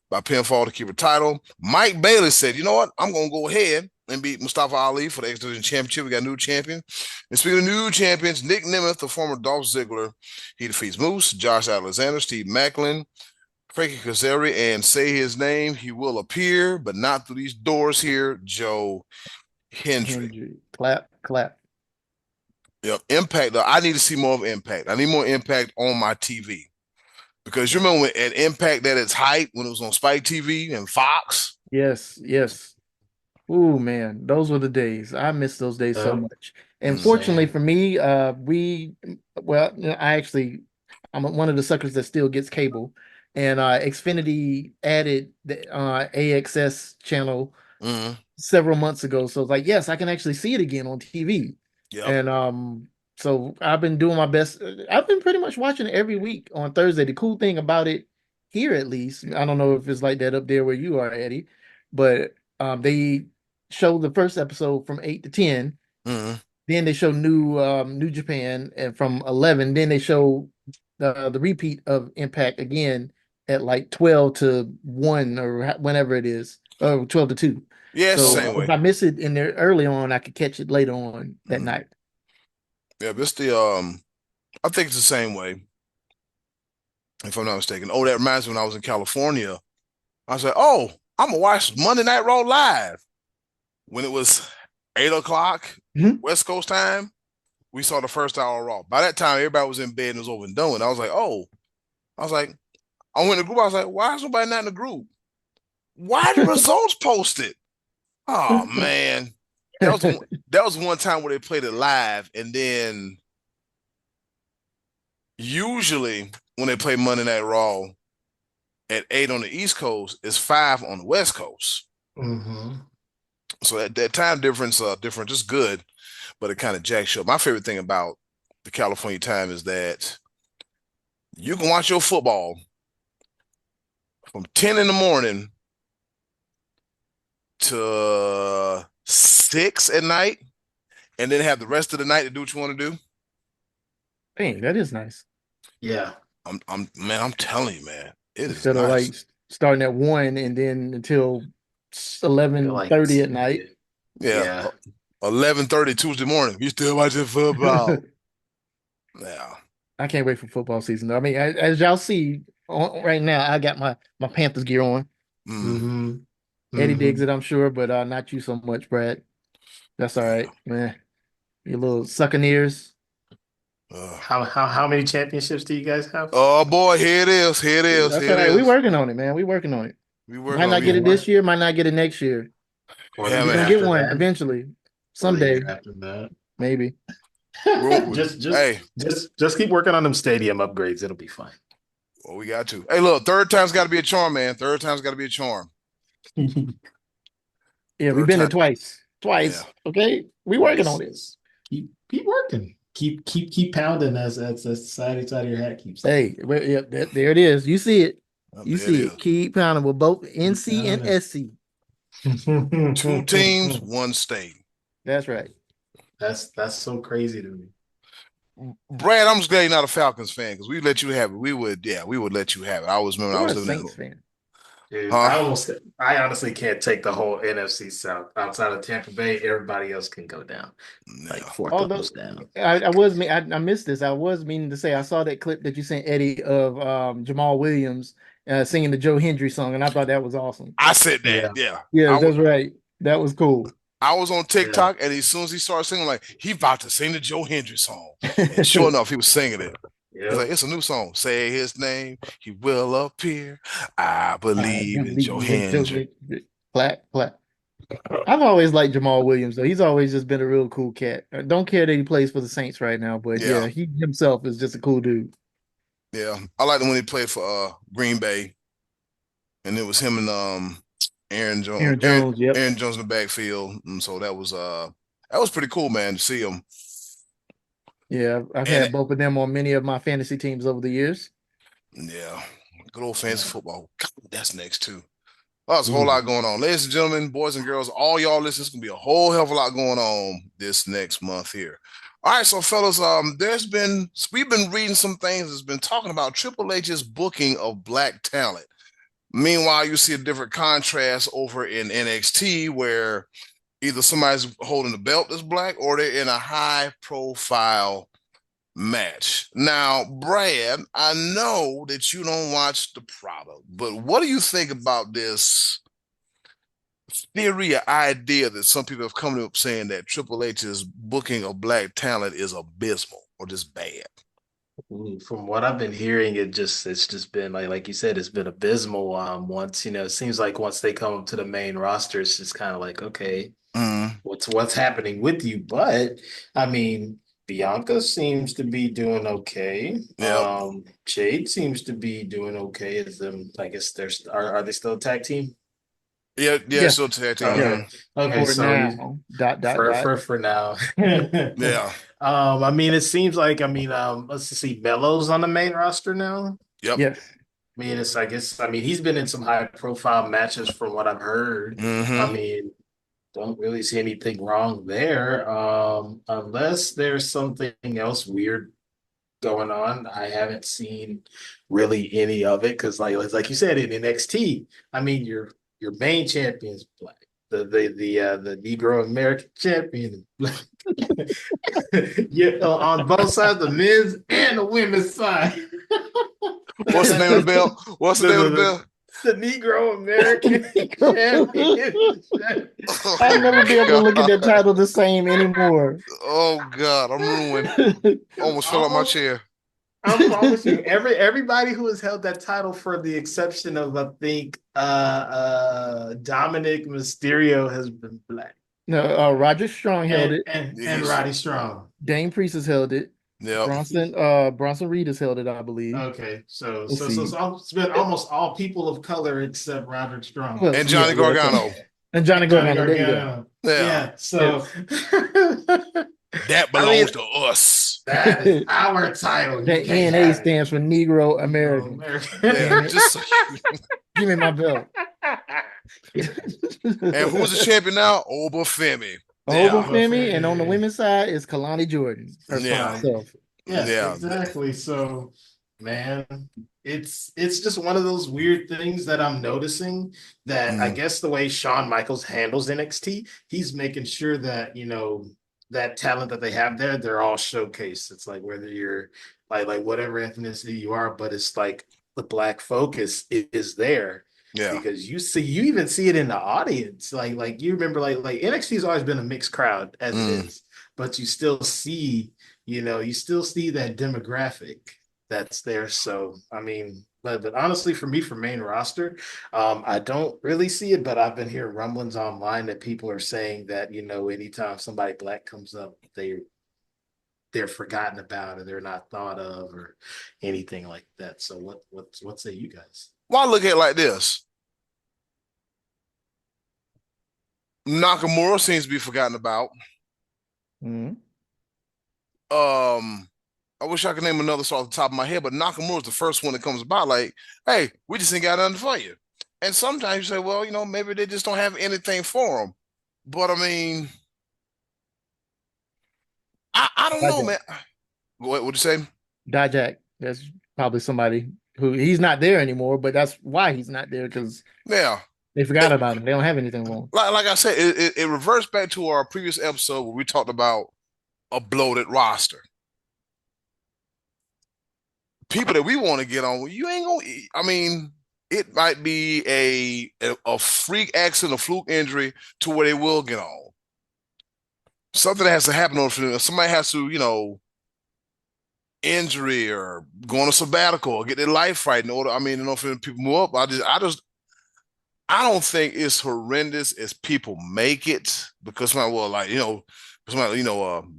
by pinfall to keep her title. Mike Bailey said, you know what? I'm going to go ahead and beat Mustafa Ali for the X Division Championship. We got a new champion. And speaking of new champions, Nick Nemeth, the former Dolph Ziggler, he defeats Moose, Josh Alexander, Steve Macklin, Frankie Kazarian, and say his name. He will appear, but not through these doors here. Joe Hendry. Clap. Yep. Impact. I need to see more of Impact. I need more Impact on my TV. Because you remember at Impact at its height when it was on Spike TV and Fox? Yes. Ooh, man, those were the days. I miss those days so much. And fortunately for me, I'm one of the suckers that still gets cable. And Xfinity added the AXS channel several months ago. So it's like, yes, I can actually see it again on TV. Yep. And so I've been doing my best. I've been pretty much watching it every week on Thursday. The cool thing about it here, at least, I don't know if it's like that up there where you are, Eddie, but they show the first episode from 8 to 10. Then they show New Japan and from 11. Then they show the repeat of Impact again at like 12 to 1 or whenever it is, or 12 to 2. Yeah, so same way. If I miss it in there early on, I could catch it later on that night. Yeah, it's the I think it's the same way, if I'm not mistaken. Oh, that reminds me when I was in California. I was like, oh, I'm gonna watch Monday Night Raw live. When it was 8 o'clock West Coast time, we saw the first hour of Raw. By that time, everybody was in bed and it was over and done with. I was like, I went in the group. I was like, why is nobody not in the group? Why the results posted? Oh man, that was one time where they played it live, and then usually when they play Monday Night Raw at 8 on the East Coast, it's 5 on the West Coast. Mm-hmm. So that time difference is good, but it kind of jacks you up. My favorite thing about the California time is that you can watch your football from 10 in the morning to 6 at night, and then have the rest of the night to do what you want to do. Dang, that is nice. Yeah. I'm telling you, man, it is Instead of like nice. starting at 1 and then until Feel like 11:30 at night. Yeah, yeah. 11:30 Tuesday morning. You still watching football? Yeah. I can't wait for football season though. I mean, as y'all see right now, I got my Panthers gear on. Mm, Mm-hmm. Eddie digs Mm-hmm. it, I'm sure, but not you so much, Brad. That's all yeah. right, man. You little succaneers. Uh, How many championships do you guys have? oh boy, here it is. Here it is. That's Here all it right. We is. working on it, man. We working on it. We Might working on not get we. it this year, might not get it next year. Or the Yeah, You're year gonna man. get after one that? evenally, Or the year someday, after that? maybe. We're, hey, Just keep working on them stadium upgrades. It'll be fine. well, we got to. Hey, look, third time's got to be a charm, man. Third time's got to be a charm. Yeah, we've Third been there time. twice. Yeah. Okay, we working on it. Keep working. Keep pounding as the side of your hat keeps saying. Hey, yeah, there it is. You see it. You There it see is. it. Keep pounding with both Keep NC and pounding. SC. 2 teams, 1 state. That's right. That's so crazy to me. Brad, I'm just glad you're not a Falcons fan because we let you have it. We would let you have it. I always remember when I Or was a living Saints in, fan. Dude, huh? I honestly can't take the whole NFC South outside of Tampa Bay. Everybody else can go down, like Yeah. four Although thumbs down. I missed this. I was meaning to say I saw that clip that you sent Eddie of Jamal Williams singing the Joe Hendry song, and I thought that was awesome. I said that. Yeah, Yeah. Yes, that's right. That was cool. I was on yeah, TikTok, and as soon as he started singing, like, he about to sing the Joe Hendry song. And sure enough, he was singing it. He's like, yep. it's a new song. Say his name, he will appear. I I believe in Joe believe in Joe Hendry. Hendry. Clap, clap. I've always liked Jamal Williams, though. He's always just been a real cool cat. I don't care that he plays for the Saints right now, but Yeah, yeah, he himself is just a cool dude. yeah. I liked him when he played for Green Bay, and it was him and Aaron Jones, Aaron Jones, yep. Aaron Jones in the backfield. And so that was pretty cool, man, to see him. Yeah, I've And had both of them on many of my fantasy teams over the years. yeah, good old fantasy football. God, that's next too. Oh, there's a whole Ooh. lot going on. Ladies and gentlemen, boys and girls, all y'all listen, there's gonna be a whole hell of a lot going on this next month here. All right, so fellas, we've been reading some things that's been talking about Triple H's booking of black talent. Meanwhile, you see a different contrast over in NXT where either somebody's holding the belt that's black or they're in a high profile match. Now, Brad, I know that you don't watch the product, but what do you think about this theory or idea that some people have come up saying that Triple H's booking of black talent is abysmal or just bad? From what I've been hearing, it's just been like you said, it's been abysmal. Once it seems like once they come up to the main roster, it's just kind of like, okay, Mm, what's happening with you? But I mean, Bianca seems to be doing okay. yep. Jade seems to be doing okay. I guess are they still a tag team? Yeah, yeah, Yeah, still tag team. yeah. Okay. Mhm. Okay, For so now, dot dot for dot. for now. Yeah, I mean, it seems like let's see, Melo's on the main roster now. yep. Yes. I mean, he's been in some high profile matches from what I've heard. I Hmm. mean, don't really see anything wrong there. Unless there's something else weird going on. I haven't seen really any of it because like you said in NXT, I mean your main champion's black. The Negro American champion is black. Yeah, on both sides, the men's and the women's side. What's the name of the belt? What's the the, name of the, the the, belt? the Negro American champion. I'll never be able to look at that God. title the same anymore. Oh God, I'm ruined. Almost fell out my Almost, chair. I promise you, everybody who has held that title, for the exception of I think Dominic Mysterio, has been black, No, Roger Strong held and it. and Yeah, and he's Roddy Strong. Dane Priest has held it. Yep. Bronson Reed has held it, I believe. Okay, so Let's so so, see. so it's been almost all people of color except Roderick Strong. Well, And yeah, Johnny yeah. So, Gargano. and Johnny And Johnny Gargano. There you go. Gargano. Yeah. Yeah, so Yes. That I mean belongs to us. that is The our title. You can't NA have it. stands for Negro Negro American. American. Yeah. Damn it. Just so you, Give me my belt. and who's the champion now? Obafemi. Yeah. Obafemi, and on the women's side is Kalani Jordan, Yeah. personified self. Yes, Yeah. exactly. So, man, it's just one of those weird things that I'm noticing that I Mm, guess the way Shawn Michaels handles NXT, he's making sure that, that talent that they have there, they're all showcased. It's like whether you're like whatever ethnicity you are, but it's like the black focus is there yeah. because you even see it in the audience. Like you remember like NXT has always been a mixed crowd as it Mm. is, but you still see you still see that demographic that's there. So, I mean, but honestly, for me, for main roster, I don't really see it, but I've been hearing rumblings online that people are saying that, anytime somebody black comes up, they're forgotten about or they're not thought of or anything like that. So what say you guys? Well, I look at it like this. Nakamura seems to be forgotten about. Mhm. I wish I could name another star off the top of my head, but Nakamura's the first one that comes about. Like, hey, we just ain't got nothing for you. And sometimes you say, well, maybe they just don't have anything for them. But I mean, I don't know, Dijak. man. What'd you say? Dijak. That's probably somebody who he's not there anymore, but that's why he's not there because Yeah. they forgot about him. They don't have anything for him. Like I said, it reverts back to our previous episode where we talked about a bloated roster. People that we want to get on, you ain't gonna. I mean, it might be a freak accident, a fluke injury to where they will get on. Something that has to happen on film. Somebody has to, injury or go on a sabbatical or get their life right in order. I mean, for people move up. I don't think it's horrendous as people make it because somebody well, like somebody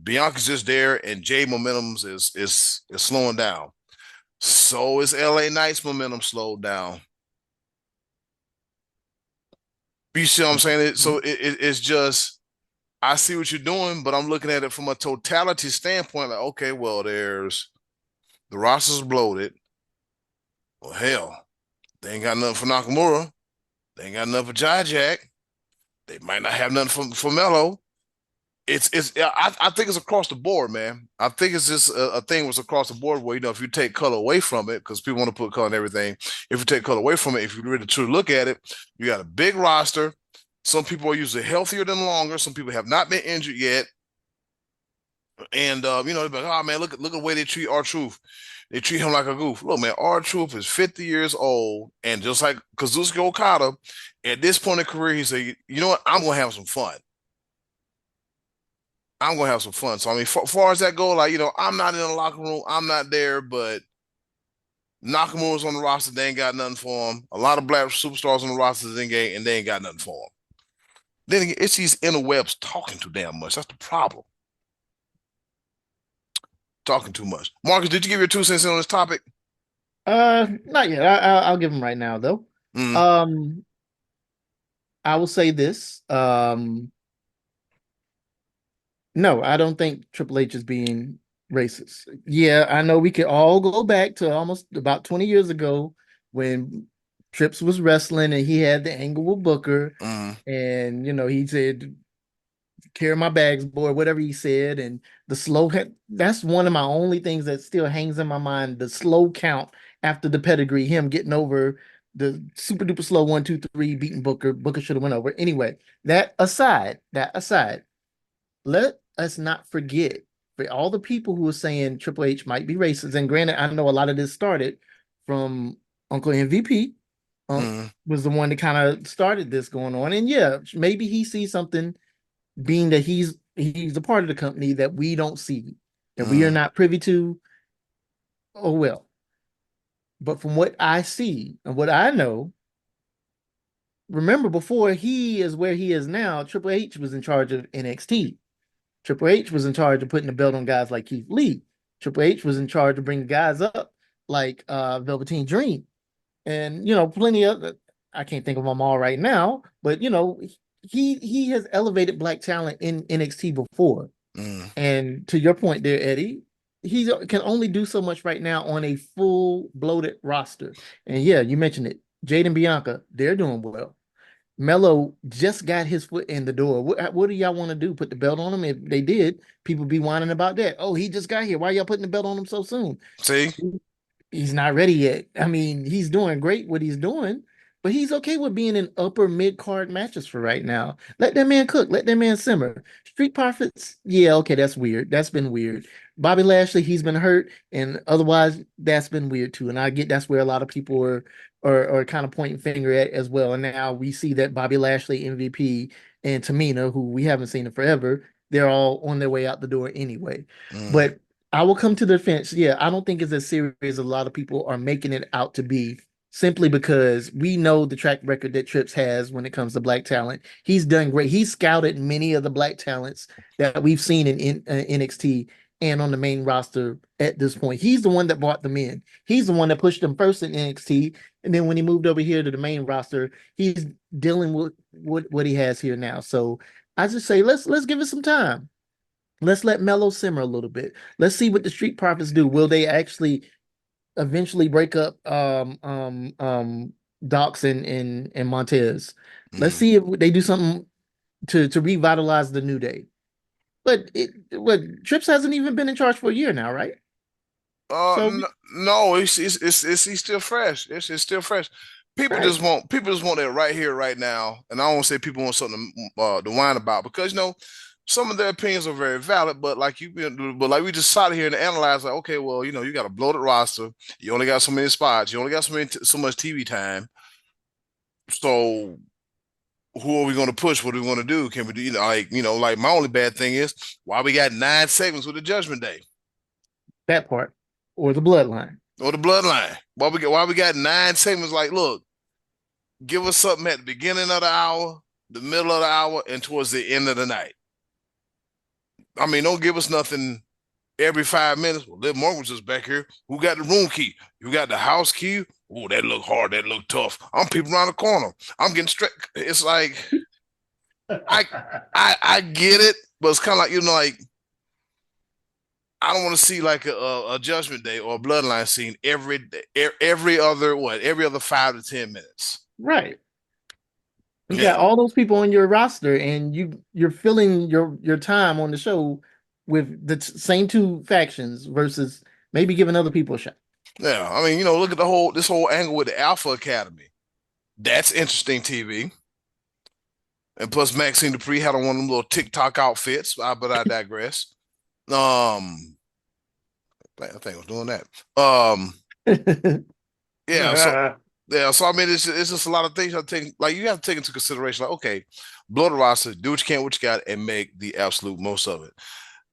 Bianca's just there and Jay Momentum's is slowing down. So is LA Knight's momentum slowed down. You see what I'm saying? It's just I see what you're doing, but I'm looking at it from a totality standpoint. Like, okay, well, there's the roster's bloated. Well, hell, they ain't got nothing for Nakamura. They ain't got nothing for Jack. They might not have nothing for Melo. I think it's across the board, man. I think it's just a thing was across the board where if you take color away from it, because people want to put color in everything. If you take color away from it, if you really truly look at it, you got a big roster. Some people are usually healthier than longer. Some people have not been injured yet, and they're like, oh man, look at the way they treat R-Truth. They treat him like a goof. Look, man, R-Truth is 50 years old, and just like Kazuchika Okada, at this point in career, he said, you know what, I'm gonna have some fun. I'm gonna have some fun. So I mean, far as that go, like I'm not in the locker room, I'm not there, but Nakamura's on the roster, they ain't got nothing for him. A lot of black superstars on the roster, and they ain't got nothing for him. Then again, it's these interwebs talking too damn much. That's the problem. Talking too much. Marcus, did you give your 2 cents in on this topic? Not yet. I'll give him right now though. Mm, Um, I will say this. No, I don't think Triple H is being racist. Yeah, I know we could all go back to almost about 20 years ago when Trips was wrestling and he had the angle with Booker, mm, and he said, "Carry my bags, boy," whatever he said, and the slow. That's one of my only things that still hangs in my mind. The slow count after the pedigree, him getting over the super duper slow 1 2 3, beating Booker. Booker should have went over anyway. That aside, let us not forget for all the people who are saying Triple H might be racist. And granted, I know a lot of this started from Uncle MVP. mm, Was the one that kind of started this going on. And yeah, maybe he sees something, being that he's a part of the company that we don't see, that we are mm, not privy to. Oh well. But from what I see and what I know, remember before he is where he is now, Triple H was in charge of NXT. Triple H was in charge of putting the belt on guys like Keith Lee. Triple H was in charge of bringing guys up like Velveteen Dream, and plenty of. I can't think of them all right now, but he has elevated black talent in NXT before. Mm. And to your point there, Eddie, he can only do so much right now on a full bloated roster. And yeah, you mentioned it. Jade and Bianca, they're doing well. Mello just got his foot in the door. What do y'all want to do? Put the belt on him? If they did, people be whining about that. Oh, he just got here. Why y'all putting the belt on him so soon? See? He's not ready yet. I mean, he's doing great what he's doing, but he's okay with being in upper mid card matches for right now. Let that man cook. Let that man simmer. Street Profits, yeah, okay, that's weird. That's been weird. Bobby Lashley, he's been hurt, and otherwise, that's been weird too. And I get that's where a lot of people are kind of pointing finger at as well. And now we see that Bobby Lashley, MVP, and Tamina, who we haven't seen in forever, they're all on their way out the door anyway. Mm. But I will come to the defense. Yeah, I don't think it's as serious as a lot of people are making it out to be, simply because we know the track record that Trips has when it comes to black talent. He's done great. He's scouted many of the black talents that we've seen in NXT and on the main roster at this point. He's the one that brought them in. He's the one that pushed them first in NXT. And then when he moved over here to the main roster, he's dealing with what he has here now. So I just say let's give it some time. Let's let Mello simmer a little bit. Let's see what the Street Profits do. Will they actually eventually break up Docs and Montez? Let's Mm. see if they do something to revitalize the New Day. But Trips hasn't even been in charge for a year now, right? So No, he's still fresh. It's still fresh. right. People just want that right here, right now. And I don't want to say people want something to whine about, because some of their opinions are very valid. But like we just sat here and analyze, like, okay, well, you got a bloated roster. You only got so many spots. You only got so much TV time. So who are we going to push? What are we going to do? Can we do, like my only bad thing is why we got 9 segments with the Judgment Day That part. Or the bloodline. or the Bloodline? Why we got 9 segments? Like, look, give us something at the beginning of the hour, the middle of the hour, and towards the end of the night. I mean, don't give us nothing every 5 minutes. Well, Liv Morgan was just back here. Who got the room key? You got the house key? Oh, that look hard. That look tough. I'm peeping around the corner. I'm getting straight. It's like I get it, but it's kind of like like I don't want to see like a Judgment Day or a Bloodline scene every other 5 to 10 minutes. Right. You Yeah, got all those people on your roster, and you're filling your time on the show with the same two factions versus maybe giving other people a shot. yeah. I mean, look at this whole angle with the Alpha Academy. That's interesting TV. And plus, Maxine Dupree had on one of them little TikTok outfits. But I digress. Um, I think I was doing that. Yeah. So yeah. So I mean, it's just a lot of things I think. Like, you have to take into consideration. Like, okay, blow the roster, do what you can, what you got, and make the absolute most of it.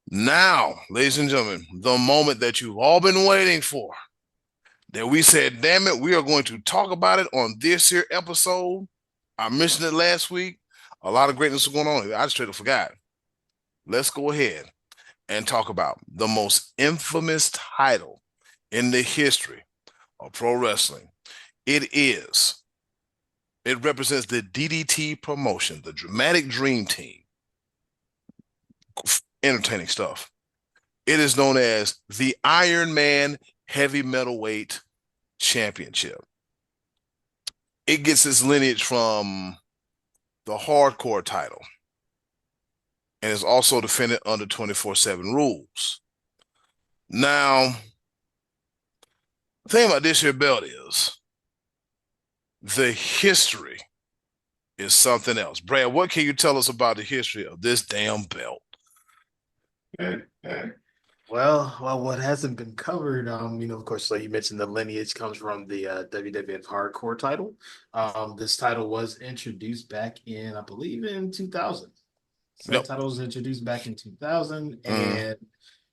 Now, ladies and gentlemen, the moment that you've all been waiting for. That we said, damn it, we are going to talk about it on this here episode. I mentioned it last week. A lot of greatness is going on. I just straight up forgot. Let's go ahead and talk about the most infamous title in the history of pro wrestling. It represents the DDT promotion, the Dramatic Dream Team. Entertaining stuff. It is known as the Iron Man Heavy Metalweight Championship. It gets its lineage from the Hardcore title and is also defended under 24/7 rules. Now, the thing about this here belt is the history is something else. Brad, what can you tell us about the history of this damn belt? Well, what hasn't been covered, of course, like you mentioned, the lineage comes from the WWF Hardcore title. This title was introduced back in, I believe, in 2000. So Yep. that title was introduced back in 2000, and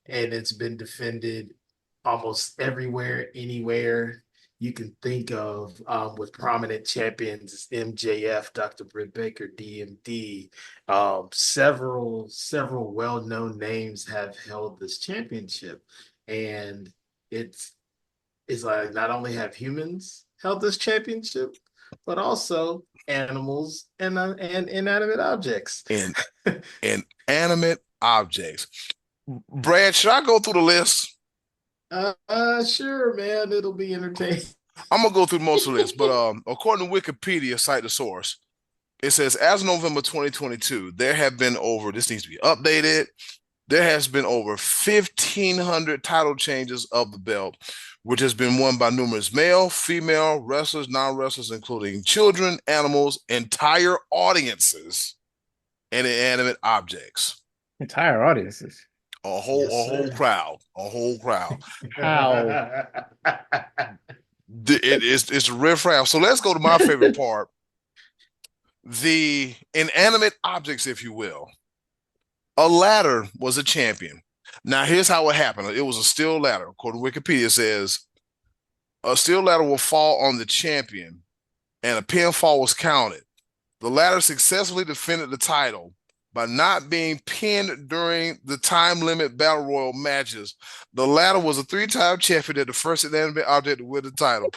it's been defended almost everywhere, anywhere you can think of, with prominent champions, MJF, Dr. Britt Baker, DMD. Several well-known names have held this championship. and it's like not only have humans held this championship, but also animals and inanimate objects. And inanimate objects. Brad, should I go through the list? Sure, man, it'll be entertaining. I'm gonna go through most of the list, but according to Wikipedia, cite the source, it says as of November 2022, there have been over. This needs to be updated. There has been over 1,500 title changes of the belt, which has been won by numerous male, female, wrestlers, non-wrestlers, including children, animals, entire audiences, and inanimate objects. Entire audiences. A whole crowd. How? It's a riffraff. So let's go to my favorite part. The inanimate objects, if you will. A ladder was a champion. Now, here's how it happened. It was a steel ladder. According to Wikipedia, it says a steel ladder will fall on the champion, and a pinfall was counted. The ladder successfully defended the title by not being pinned during the time limit battle royal matches. The ladder was a 3-time champion and the first inanimate object to win the title.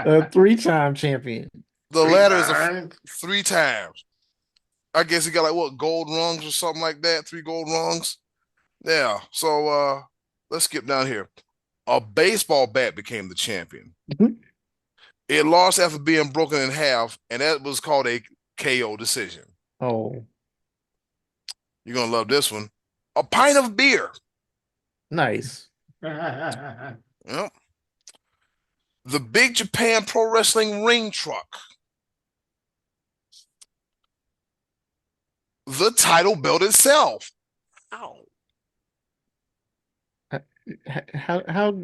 A 3-time champion. The ladder is 3 times. I guess he got like what, gold rungs or something like that, 3 gold rungs. Yeah. So let's skip down here. A baseball bat became the champion. It lost after being broken in half, and that was called a KO decision. Oh. You're gonna love this one. A pint of beer. Nice. Yep. The Big Japan Pro Wrestling ring truck. The title belt itself. Ow. How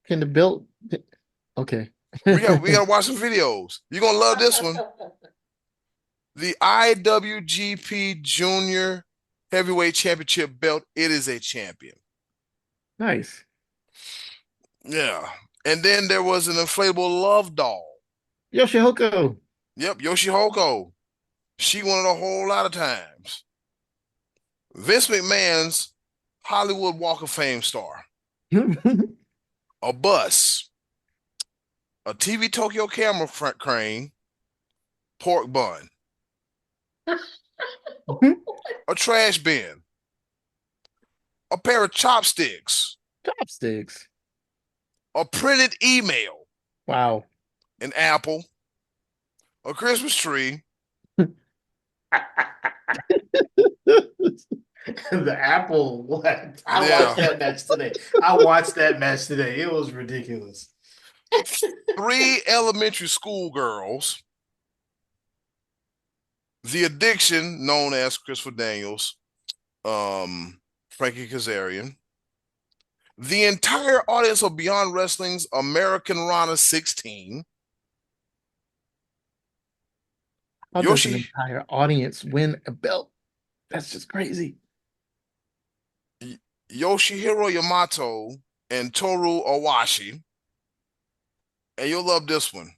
can the belt? Okay. we gotta watch some videos. You're gonna love this one. The IWGP Junior Heavyweight Championship belt. It is a champion. Nice. Yeah. And then there was an inflatable love doll. Yoshihoko. Yep, Yoshihoko. She won it a whole lot of times. Vince McMahon's Hollywood Walk of Fame star. A bus. A TV Tokyo camera front crane. Pork bun. A trash bin. A pair of chopsticks. Chopsticks. A printed email. Wow. An apple. A Christmas tree. The apple. What? I watched that match today. It was ridiculous. 3 elementary school girls. The Addiction, known as Christopher Daniels, Frankie Kazarian. The entire audience of Beyond Wrestling's American Rana 16. How does an entire audience win a belt? That's just crazy. Yoshihiro Yamato and Toru Owashi. And you'll love this one.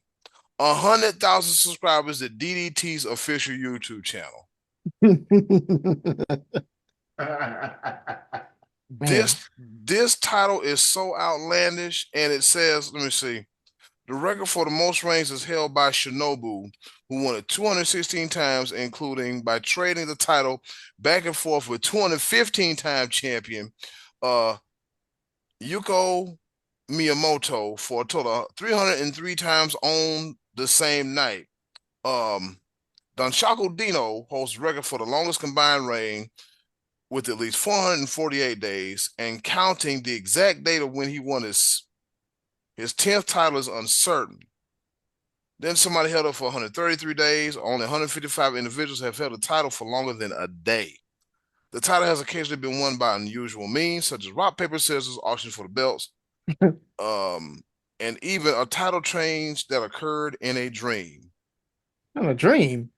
100,000 subscribers to DDT's official YouTube channel. This title is so outlandish, and it says, let me see. The record for the most reigns is held by Shinobu, who won it 216 times, including by trading the title back and forth with 215-time champion Yuko Miyamoto for a total of 303 times on the same night. Danshaku Dino holds the record for the longest combined reign with at least 448 days, and counting the exact date of when he won his 10th title is uncertain. Then somebody held it for 133 days. Only 155 individuals have held the title for longer than a day. The title has occasionally been won by unusual means, such as rock, paper, scissors, auctions for the belts, and even a title change that occurred in a dream. In a dream?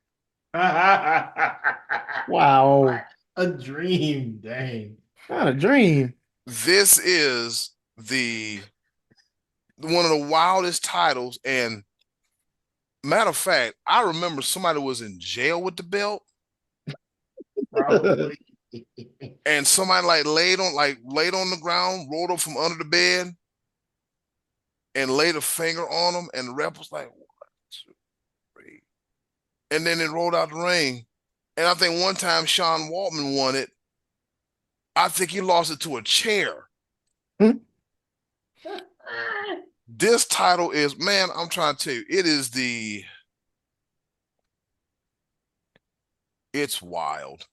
Wow. A dream, dang. Not a dream. This is one of the wildest titles, and matter of fact, I remember somebody was in jail with the belt. Probably. and somebody laid on the ground, rolled up from under the bed, and laid a finger on him, and the ref was like, "What?" And then it rolled out the ring. And I think one time Sean Waltman won it. I think he lost it to a chair. Hmm? This title is, man, I'm trying to tell you, it's wild.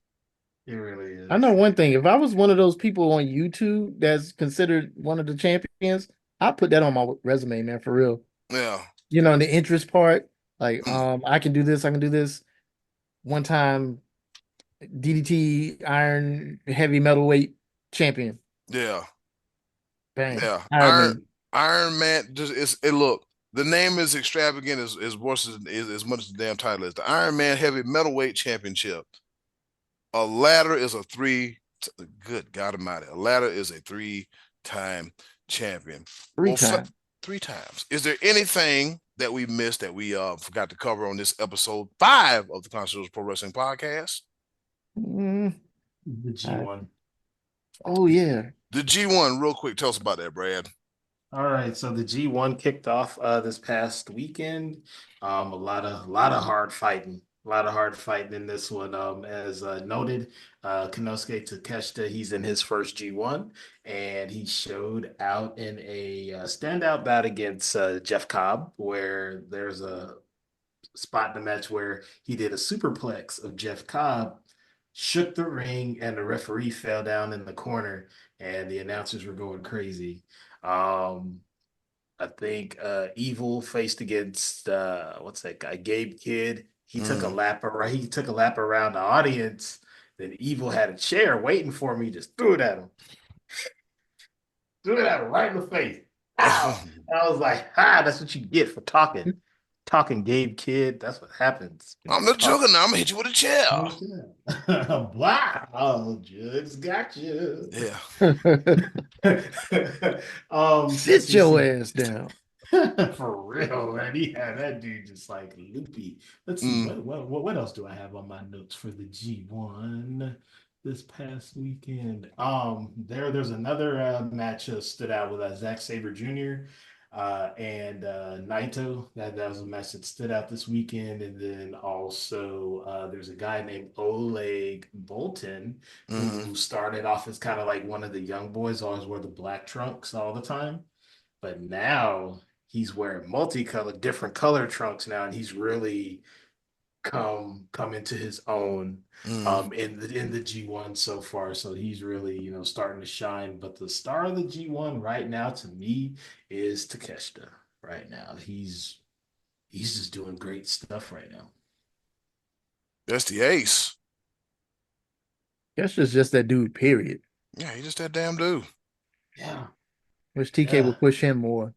It really I know is. one thing. If I was one of those people on YouTube that's considered one of the champions, I'd put that on my resume, man, for real. Yeah. You know, in the interest part, like, I can do this, I can do this. One time DDT Iron Heavy Metalweight Champion. Yeah. Bang. Yeah. Iron Man. Iron Man just look, the name is extravagant as much as much as the damn title is. The Iron Man Heavy Metalweight Championship. A ladder is a good God Almighty. A ladder is a 3-time champion. Three Well, times. 3 times. Is there anything that we missed that we forgot to cover on this episode 5 of the Constitutional Pro Wrestling Podcast? Mm, The G1. oh yeah. The G1, real quick, tell us about that, Brad. All right, so the G1 kicked off this past weekend. A lot of hard fighting. A lot of hard fighting in this one. As noted, Konosuke Takeshita, he's in his first G1, and he showed out in a standout bout against Jeff Cobb, where there's a spot in the match where he did a superplex of Jeff Cobb, shook the ring, and the referee fell down in the corner, and the announcers were going crazy. Um, I think Evil faced against what's that guy? Gabe Kidd. Mm. He took a lap around the audience. Then Evil had a chair waiting for me, just threw it at him. Threw it at him right in the face. Ow! And I was like, that's what you get for talking Gabe Kidd. That's what happens when I'm you the talk. jugger now. I'm gonna hit you with a chair. Wow, Jugs got you. Yeah. Let's Sit see, your see. ass down. For real, man. He had that dude just like loopy. Let's see, Mm. what else do I have on my notes for the G1 this past weekend? There's another match stood out with Zack Sabre Jr. And Naito. That was a match that stood out this weekend. And then also there's a guy named Oleg Bolton Mm-hmm. who started off as kind of like one of the young boys, always wore the black trunks all the time. But now he's wearing multicolored, different color trunks now, and he's really come into his own Mm. in the G1 so far. So he's really, starting to shine. But the star of the G1 right now to me is Takeshita. Right now. He's just doing great stuff right now. That's the ace. That's just that dude, period. Yeah, he just that damn dude. Yeah. Wish TK Yeah. would push him more.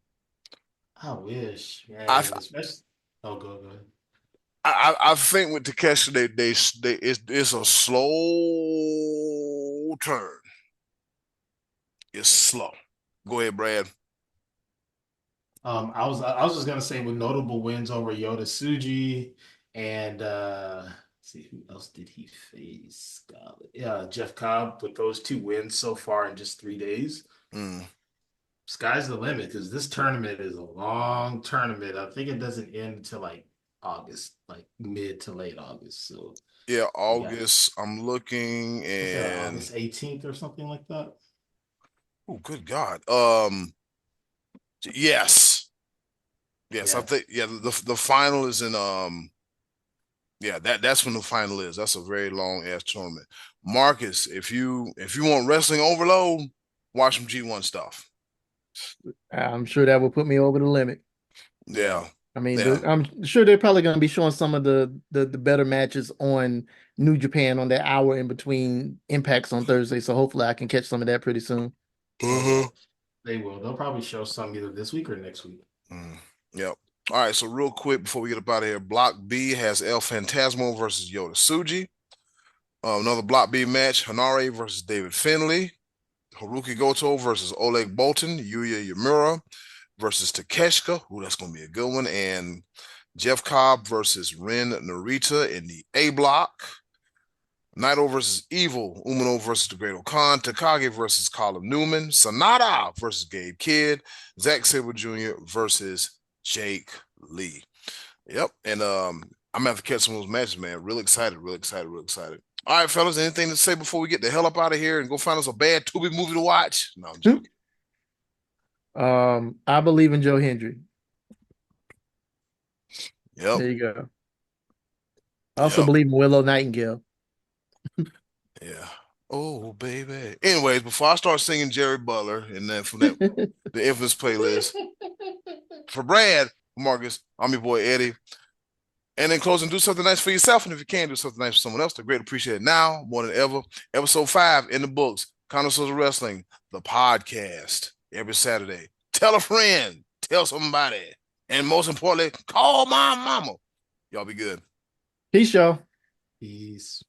I wish, I man. Especially go ahead. I think with Takeshi it's a slow turn. It's slow. Go ahead, Brad. I was just gonna say with notable wins over Yoda Suji and let's see who else did he face? Yeah, Jeff Cobb with those two wins so far in just 3 days. Mm. Sky's the limit because this tournament is a long tournament. I think it doesn't end until like August, like mid to late August. So Yeah, you got August. I'm looking what's that, and August 18th or something like that? oh, good God. Yes. Yes, I Yeah. think the final is in yeah, that's when the final is. That's a very long ass tournament. Marcus, if you want wrestling overload, watch some G1 stuff. I'm sure that will put me over the limit. Yeah. Yeah. I mean, Yeah. I'm sure they're probably going to be showing some of the better matches on New Japan on that hour in between impacts on Thursday. So hopefully I can catch some of that pretty soon. Oh yeah. Uh-huh. They will. They'll probably show some either this week or next week. Mm. Yep. All right, so real quick before we get up out of here, Block B has El Phantasmo versus Yoda Tsuji. Another Block B match, Hanare versus David Finlay. Haruki Goto versus Oleg Bolton. Yuya Yamura versus Takeshita. Ooh, that's going to be a good one. And Jeff Cobb versus Ren Narita in the A block. Naito versus Evil, Umino versus the Great Okan, Takagi versus Colin Newman, Sonata versus Gabe Kidd, Zack Sabre Jr. versus Jake Lee. Yep, and I'm gonna have to catch some of those matches, man. Really excited, really excited, really excited. All right, fellas, anything to say before we get the hell up out of here and go find us a bad Tubi movie to watch? No, I'm joking. I believe in Joe Hendry. Yep. There you go. I also believe in Willow Nightingale. Yeah. Oh, baby. Anyways, before I start singing Jerry Butler and then from that the infamous playlist, for Brad, Marcus, I'm your boy Eddie. And in closing, do something nice for yourself. And if you can, do something nice for someone else. They're great. Appreciate it now more than ever. Episode 5 in the books. Connoisseurs of Wrestling, the podcast, every Saturday. Tell a friend. Tell somebody. And most importantly, call my mama. Y'all be good. Peace, y'all. Peace.